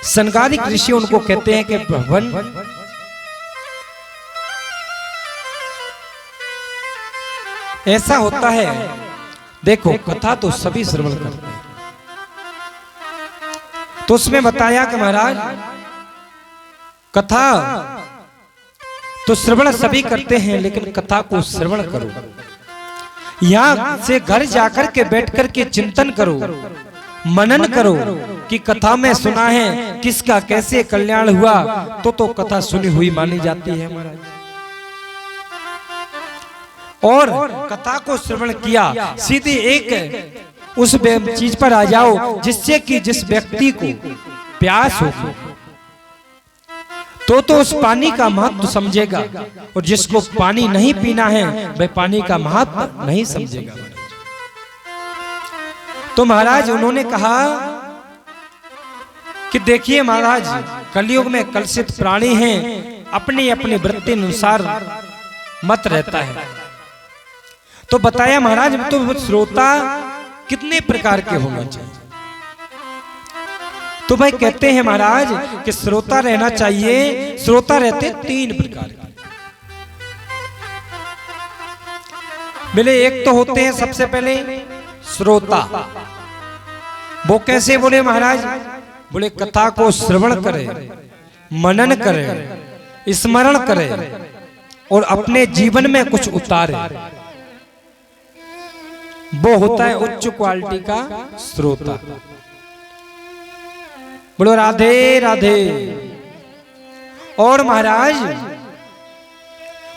सनकादिक ऋषि उनको कहते हैं कि भगवान ऐसा होता है, देखो कथा तो सभी श्रवण करते हैं, तो उसमें बताया कि महाराज कथा तो श्रवण सभी करते हैं, लेकिन कथा को श्रवण करो, यहां से घर जाकर के बैठ कर के चिंतन करो, मनन करो कि कथा में सुना है किसका कैसे कल्याण हुआ, तो कथा सुनी हुई मानी जाती है महाराज। और कथा को श्रवण किया, सीधे एक उस चीज पर आ जाओ जिससे कि जिस व्यक्ति को प्यास हो तो उस पानी का महत्व समझेगा, और जिसको पानी नहीं पीना है वह पानी का महत्व नहीं समझेगा। तो महाराज उन्होंने कहा कि देखिए महाराज कलयुग में कलुषित प्राणी हैं, अपनी अपनी वृत्ति अनुसार मत रहता है। तो बताया महाराज तो श्रोता कितने प्रकार के होना चाहिए? तो भाई कहते हैं महाराज कि श्रोता रहना चाहिए, श्रोता रहते 3 प्रकार के। बोले एक तो होते हैं सबसे पहले श्रोता, वो कैसे? बोले महाराज बोले कथा को श्रवण करे, मनन करे, स्मरण करे और अपने जीवन में कुछ उतारे, वो होता है उच्च क्वालिटी का श्रोता। बोलो राधे राधे। और महाराज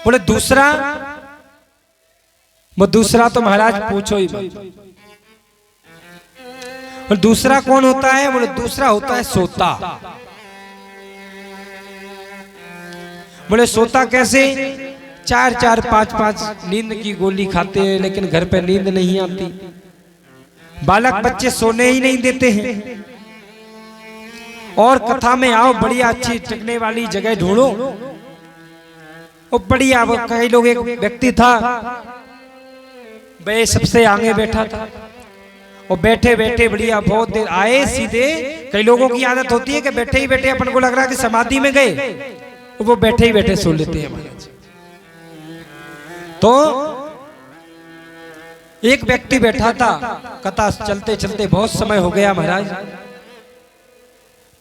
बोले दूसरा, वो दूसरा तो महाराज पूछो ही मत। और दूसरा कौन होता है? बोले दूसरा होता है सोता। बोले सोता कैसे? 4-4, 5-5 नींद की गोली खाते हैं, लेकिन घर पे नींद नहीं आती। बालक बच्चे सोने ही नहीं देते हैं। और कथा में आओ, बढ़िया अच्छी टिकने वाली जगह ढूंढो, और बढ़िया कई लोग, एक व्यक्ति था वह सबसे आगे बैठा था, और बैठे बैठे बढ़िया बहुत देर आए सीधे। कई लोगों की आदत होती है कि बैठे ही बैठे अपन को लग रहा है कि समाधि में गए, और वो बैठे ही बैठे सो लेते हैं महाराज। तो एक व्यक्ति बैठा था, कथा चलते चलते बहुत समय हो गया महाराज,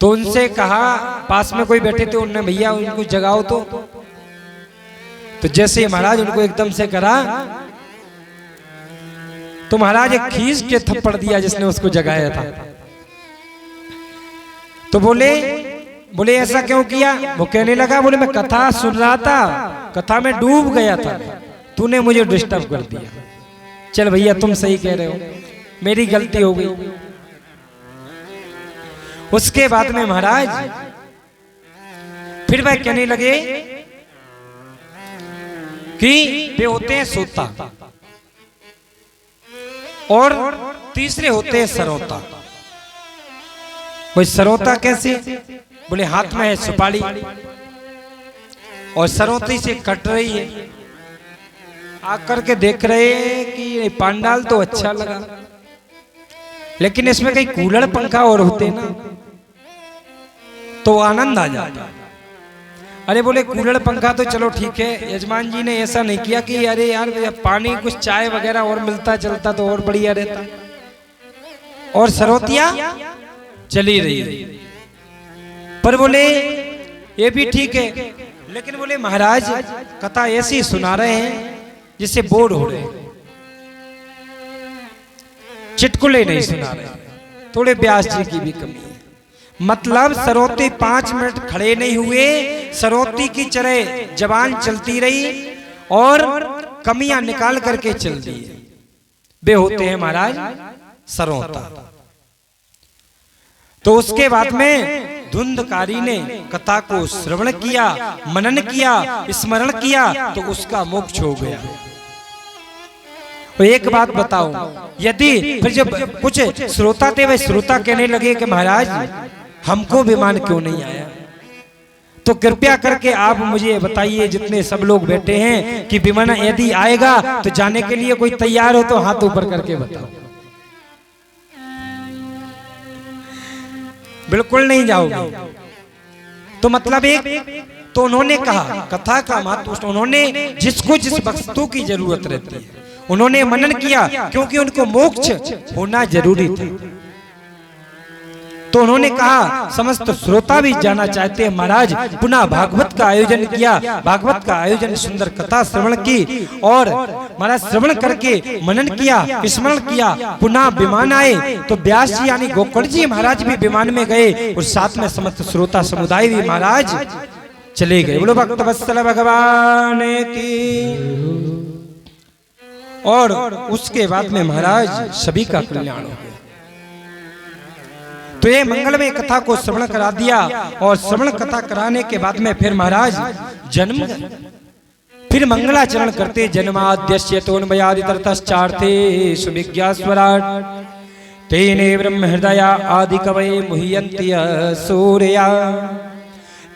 तो उनसे कहा, पास में कोई बैठे थे, उन्होंने भैया उनको जगाओ तो जैसे ही महाराज उनको एकदम से करा, तो महाराज एक खींच के थप्पड़ दिया जिसने उसको जगाया था। तो बोले ऐसा क्यों किया? वो कहने लगा, बोले मैं कथा सुन रहा था, कथा में डूब गया था, तूने मुझे डिस्टर्ब कर दिया। चल भैया तुम सही कह रहे हो, मेरी गलती हो गई। उसके बाद में महाराज फिर वह कहने लगे कि वे होते हैं सोता, और तीसरे होते हैं सरोता। वो सरोता कैसे? बोले हाथ में है सुपारी और सरोती से कट रही है, आकर के देख रहे हैं कि पांडाल तो अच्छा लगा, लेकिन इसमें कहीं कूलर पंखा और होते ना तो आनंद आ जाता। अरे बोले कूलर पंखा तो चलो ठीक है, यजमान जी ने ऐसा नहीं किया कि अरे यार पानी कुछ चाय वगैरह और मिलता चलता तो और बढ़िया रहता। और सरोतिया चली रही, पर बोले ये भी ठीक है, लेकिन बोले महाराज कथा ऐसी सुना रहे हैं जिससे बोर हो रहे हैं, चिटकुले नहीं सुना रहे, थोड़े व्यास जी की भी कमी है। मतलब सरोती 5 मिनट खड़े नहीं हुए, सरोती की तरह जबान चलती रही और कमियां निकाल करके चल दी। वे होते हैं महाराज सरोता। तो उसके बाद में धुंधकारी ने कथा को श्रवण किया, मनन किया, स्मरण किया, तो उसका मोक्ष हो गया। तो एक बात बताओ, यदि फिर जब कुछ श्रोता थे वे श्रोता कहने लगे कि महाराज हमको विमान क्यों नहीं आया, तो कृपया करके आप मुझे बताइए, जितने सब लोग बैठे हैं, कि विमान यदि आएगा तो जाने के लिए कोई तैयार हो तो हाथ ऊपर करके बताओ। बिल्कुल नहीं जाओगे। तो मतलब एक तो उन्होंने कहा कथा का महत्व, उन्होंने जिसको जिस वस्तु की जरूरत रहती है उन्होंने मनन किया, क्योंकि उनको मोक्ष होना जरूरी था। तो उन्होंने कहा समस्त श्रोता भी जाना चाहते हैं महाराज, पुनः भागवत का आयोजन किया, भागवत का आयोजन, सुंदर कथा श्रवण की और महाराज श्रवण करके मनन किया, स्मरण किया, पुनः विमान आए। तो व्यास जी यानी गोकर्ण जी महाराज भी विमान में गए और साथ में समस्त श्रोता समुदाय भी महाराज चले गए। बोलो भक्त वत्सल भगवान की। और उसके बाद में महाराज सभी का कल्याण हो गया। तो ये मंगलमय कथा को श्रवण करा दिया और श्रवण कथा कराने के बाद में फिर महाराज जन्म, फिर मंगलाचरण करते, जन्माद्यस्य तोन्मयादितरतश्चार्थे सुविज्ञास्वराट तेने ब्रह्म हृदय आदि कवये मुह्यन्ति सूर्या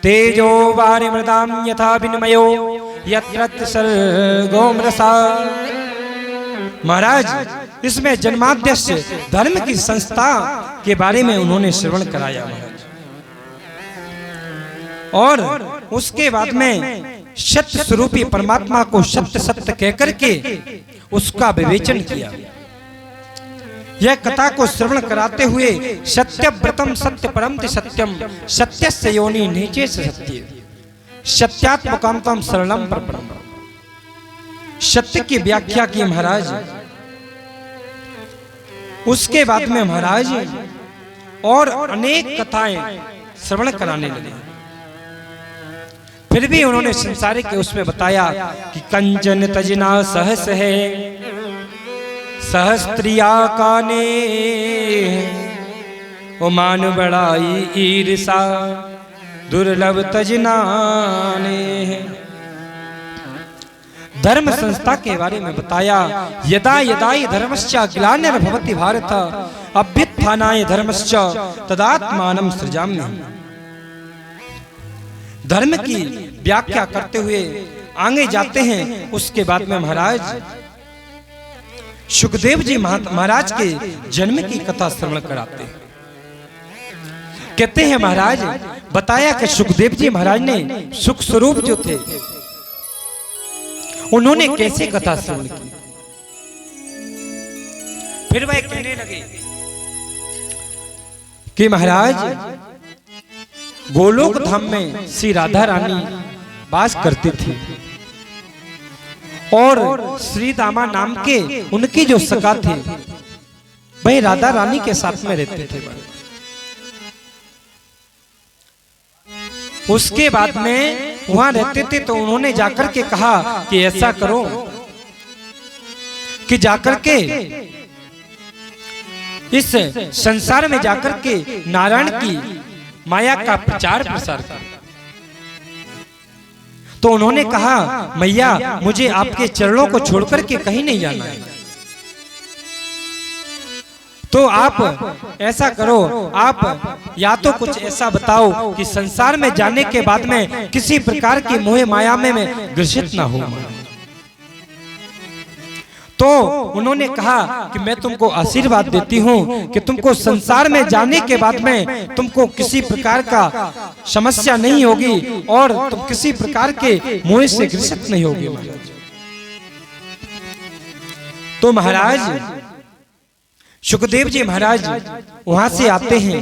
तेजो वारिमृदां यथा विनिमयो यत्र सर्गो मृषा। महाराज इसमें जन्माद्यस्य धर्म की संस्था के बारे में उन्होंने श्रवण कराया महाराज, और उसके बाद में सत्य स्वरूपी परमात्मा को सत्य सत्य कहकर के उसका विवेचन किया। यह कथा को श्रवण कराते हुए सत्य व्रतम सत्य परम सत्यम सत्यस्य योनि नीचे से सत्य सत्यात्मकांतम शरणम परम, सत्य की व्याख्या की महाराज। उसके बाद में महाराज और अनेक कथाएं श्रवण कराने लगे। फिर भी उन्होंने संसारिक के उसमें बताया कि कंचन तजना सहस है सहस्त्रिया काने ओ मान बड़ाई ईर्षा दुर्लभ तजनाने। धर्म संस्था के बारे में बताया, यदा यदा धर्मस्य ग्लानिर्भवति भारत अभ्युत्थानाय धर्मस्य तदात्मानं सृजाम्यहम्। धर्म की व्याख्या करते हुए आगे जाते हैं। उसके बाद में महाराज सुखदेव जी महाराज के जन्म की कथा श्रवण कराते हैं। कहते हैं महाराज बताया कि सुखदेव जी महाराज ने सुख स्वरूप जो थे उन्होंने कैसे कथा श्रवण की। फिर वह कहने लगे कि महाराज गोलोक धाम में श्री राधा रानी वास करती थी और श्री दामा नाम के उनकी जो सखा थे वह राधा रानी के साथ में रहते थे। उसके बाद में वहां रहते थे तो उन्होंने जाकर के कहा कि ऐसा करो कि जाकर के इस संसार में जाकर के नारायण की माया का प्रचार प्रसार कर। तो उन्होंने कहा मैया मुझे आपके चरणों को छोड़कर के कहीं नहीं जाना है, तो आप ऐसा करो, आप या तो कुछ ऐसा बताओ कि संसार में जाने के बाद में किसी प्रकार की मोह माया में ग्रसित ना हो। तो उन्होंने कहा कि मैं तुमको आशीर्वाद देती हूँ कि तुमको संसार में जाने के बाद में तुमको किसी प्रकार का समस्या नहीं होगी और तुम किसी प्रकार के मोह से ग्रसित नहीं होगी। तो महाराज सुखदेव जी महाराज वहां से आते हैं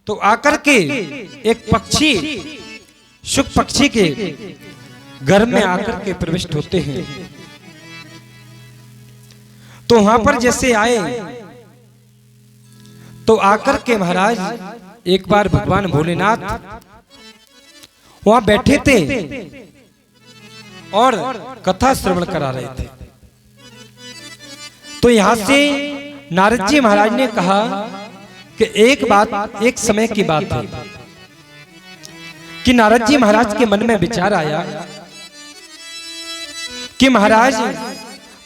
तो आकर के एक पक्षी शुक पक्षी के घर में आकर के प्रविष्ट होते हैं। तो वहां पर जैसे आए तो आकर के महाराज एक बार भगवान भोलेनाथ वहां बैठे थे और कथा श्रवण करा रहे थे। तो यहां से नारद जी महाराज ने कहा कि एक समय की बात है कि नारद जी महाराज के मन में विचार आया कि महाराज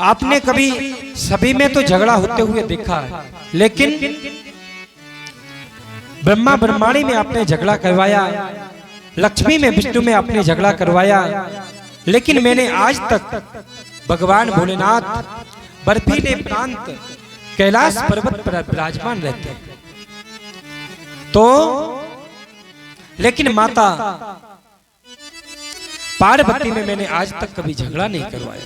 आपने कभी सभी में तो झगड़ा होते हुए देखा है, लेकिन ब्रह्मा ब्रह्माणी में आपने झगड़ा करवाया, लक्ष्मी में विष्णु में आपने झगड़ा करवाया, लेकिन मैंने आज तक भगवान भोलेनाथ बर्फीले प्रांत कैलाश पर्वत पर विराजमान रहते हैं, तो लेकिन माता पार्वती में मैंने आज तक कभी झगड़ा नहीं करवाया।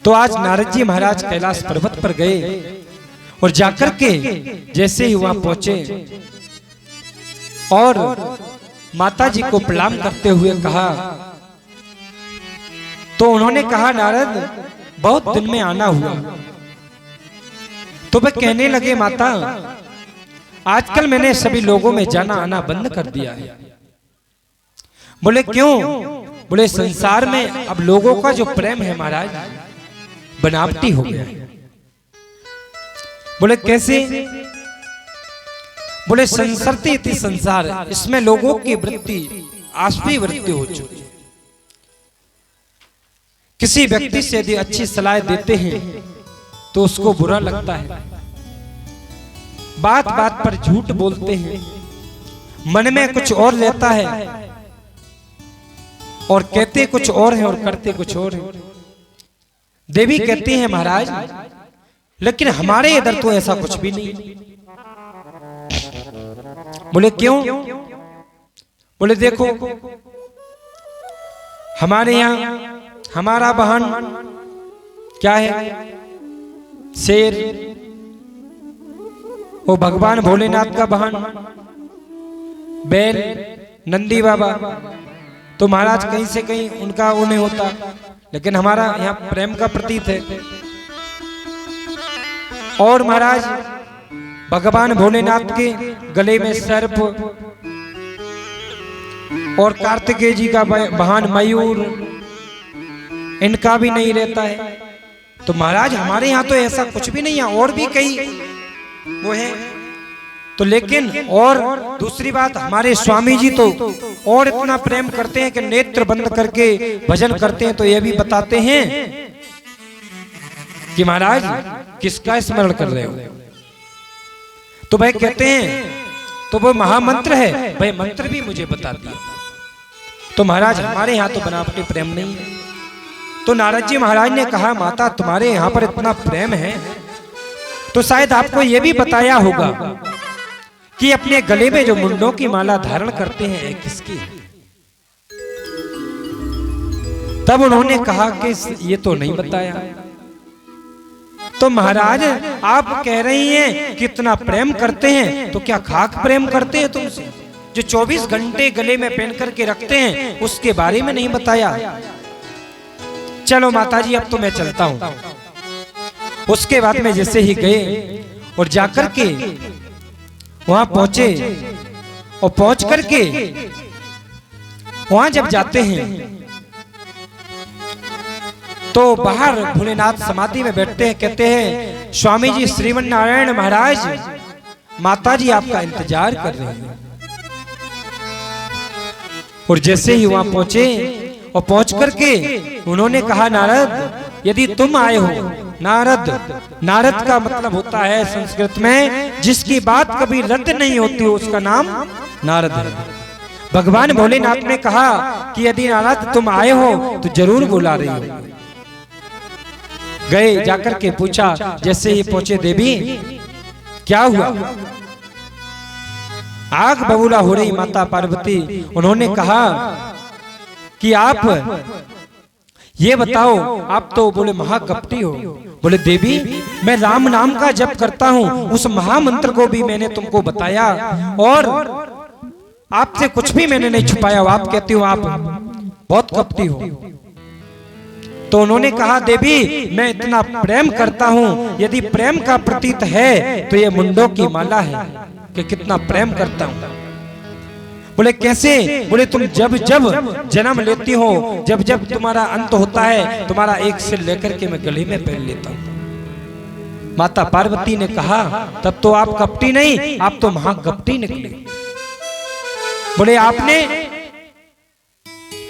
तो आज नारद जी महाराज कैलाश पर्वत पर गए और जाकर के जैसे ही वहां पहुंचे और माता जी को प्रणाम करते हुए कहा, तो उन्होंने कहा नारद बहुत दिन में आना हुआ। तो वे कहने लगे माता आजकल मैंने सभी लोगों में जाना आना बंद कर दिया है। बोले क्यों? बोले संसार में अब लोगों का जो प्रेम है महाराज बनावटी हो गया है। बोले कैसे? बोले संसरती इति संसार, इसमें लोगों की वृत्ति आसवी वृत्ति हो चुकी है। किसी व्यक्ति से यदि अच्छी सलाह देते हैं तो उसको बुरा लगता है, बात बात पर झूठ बोलते हैं, मन में कुछ और लेता है और कहते कुछ और है और करते कुछ और है। देवी कहती है महाराज लेकिन हमारे इधर तो ऐसा कुछ भी नहीं। बोले क्यों? बोले देखो हमारे यहां हमारा वाहन क्या है? शेर। वो भगवान भोलेनाथ का वाहन बैल नंदी बाबा। तो महाराज कहीं से कहीं उनका वो नहीं होता, लेकिन हमारा यहाँ प्रेम का प्रतीक है। और महाराज भगवान भोलेनाथ के गले में सर्प और कार्तिकेय जी का वाहन मयूर, इनका भी नहीं रहता है। तो महाराज हमारे यहाँ तो ऐसा कुछ भी नहीं है, और भी कई वो है। तो लेकिन और दूसरी बात हमारे स्वामी जी तो और इतना प्रेम करते हैं कि नेत्र बंद करके भजन करते हैं। तो ये भी बताते हैं कि महाराज किसका स्मरण कर रहे हो? तो भाई कहते हैं तो वो महामंत्र है, भाई मंत्र भी मुझे बता दिया। तो महाराज हमारे यहाँ तो बनावटी प्रेम नहीं है। तो नारद जी महाराज ने कहा माता तुम्हारे यहाँ पर इतना प्रेम है तो शायद आपको यह भी बताया होगा कि अपने गले में जो मुंडों की माला धारण करते हैं किसकी? तब उन्होंने कहा कि ये तो नहीं बताया। तो महाराज आप कह रही हैं कितना प्रेम करते हैं, तो क्या खाक प्रेम करते हैं तुमसे? जो 24 घंटे गले में पहन करके रखते हैं उसके बारे में नहीं बताया। चलो माताजी अब तो मैं चलता हूं। उसके बाद में जैसे ही गए और जाकर के वहां पहुंचे और पहुंच करके वहां जब जाते हैं तो बाहर भोलेनाथ समाधि में बैठते हैं। कहते हैं स्वामी जी श्रीमन नारायण महाराज माताजी आपका इंतजार कर रहे हैं। और जैसे ही वहां पहुंचे और पहुंच करके उन्होंने कहा नारद यदि तुम आए हो। नारद, नारद का मतलब होता है संस्कृत में जिसकी बात कभी रद्द नहीं होती उसका नाम नारद है। भगवान भोलेनाथ ने कहा कि यदि नारद तुम आए हो तो जरूर बुला रही हो। गए जाकर के पूछा, जैसे ही पहुंचे देवी क्या हुआ? आग बबूला हो रही माता पार्वती। उन्होंने कहा कि आप ये बताओ, आप तो बोले महाकपटी हो। बोले देवी मैं राम नाम का जप करता हूँ, उस महामंत्र को भी मैंने तुमको बताया और आपसे कुछ भी मैंने नहीं छुपाया हो। आप कहती हो आप बहुत कपटी हो। तो उन्होंने कहा देवी मैं इतना प्रेम करता हूं, यदि प्रेम का प्रतीक है तो ये मुंडों की माला है कि कितना प्रेम करता हूं। बोले कैसे? बोले तुम जब जब जन्म लेती हो, जब जब तुम्हारा अंत होता है, तुम्हारा एक सिर लेकर के मैं गले में पहन लेता हूं। माता पार्वती ने कहा तब तो आप कपटी नहीं, आप तो महाकपटी निकले। बोले आपने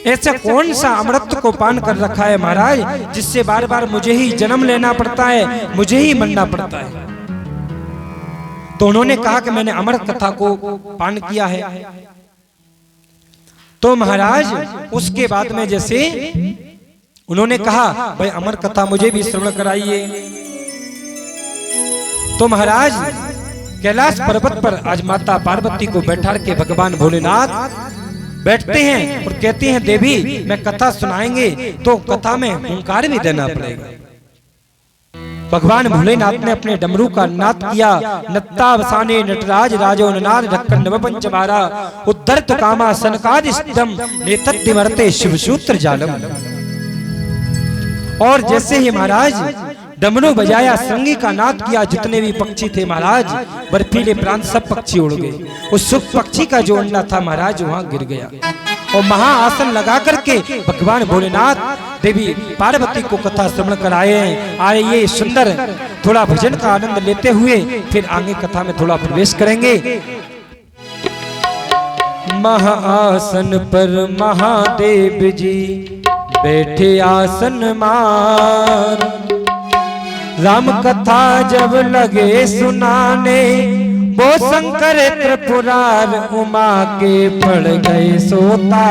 ऐसा कौन सा अमृत को पान कर रखा है महाराज, जिससे बार बार मुझे ही जन्म लेना पड़ता है, मुझे ही मरना पड़ता है। तो उन्होंने कहा कि मैंने अमर कथा को पान किया है। तो महाराज उसके बाद में जैसे उन्होंने कहा भाई अमर कथा मुझे भी श्रवण कराइए। तो महाराज कैलाश पर्वत पर आज माता पार्वती को बैठा के भगवान भोलेनाथ बैठते हैं और कहते हैं देवी मैं कथा सुनाएंगे तो कथा में हुंकार भी देना पड़ेगा। भगवान भोलेनाथ ने अपने डमरू का नाद किया। नत्ता वसाने नटराज राजो ननाद ढक्कन नव पंचमारा उद्धर्त कामा सनकादि सिद्धम नेतद्दिमर्ते शिवसूत्र जालम। और जैसे ही महाराज डमरू बजाया, श्रृंगी का नाद किया, जितने भी पक्षी थे महाराज बर्फीले प्रांत सब पक्षी उड़ गए। उस सुख पक्षी का जो अंडा था महाराज वहां गिर गया और महाआसन लगा करके भगवान भोलेनाथ देवी पार्वती को कथा श्रवण कराए। आइए सुंदर थोड़ा भजन का आनंद लेते हुए फिर आगे कथा में थोड़ा प्रवेश करेंगे। महाआसन पर महादेव जी बैठे आसन मार, राम कथा जब लगे सुनाने वो शंकर त्रिपुरार उमा के पड़ गए सोता।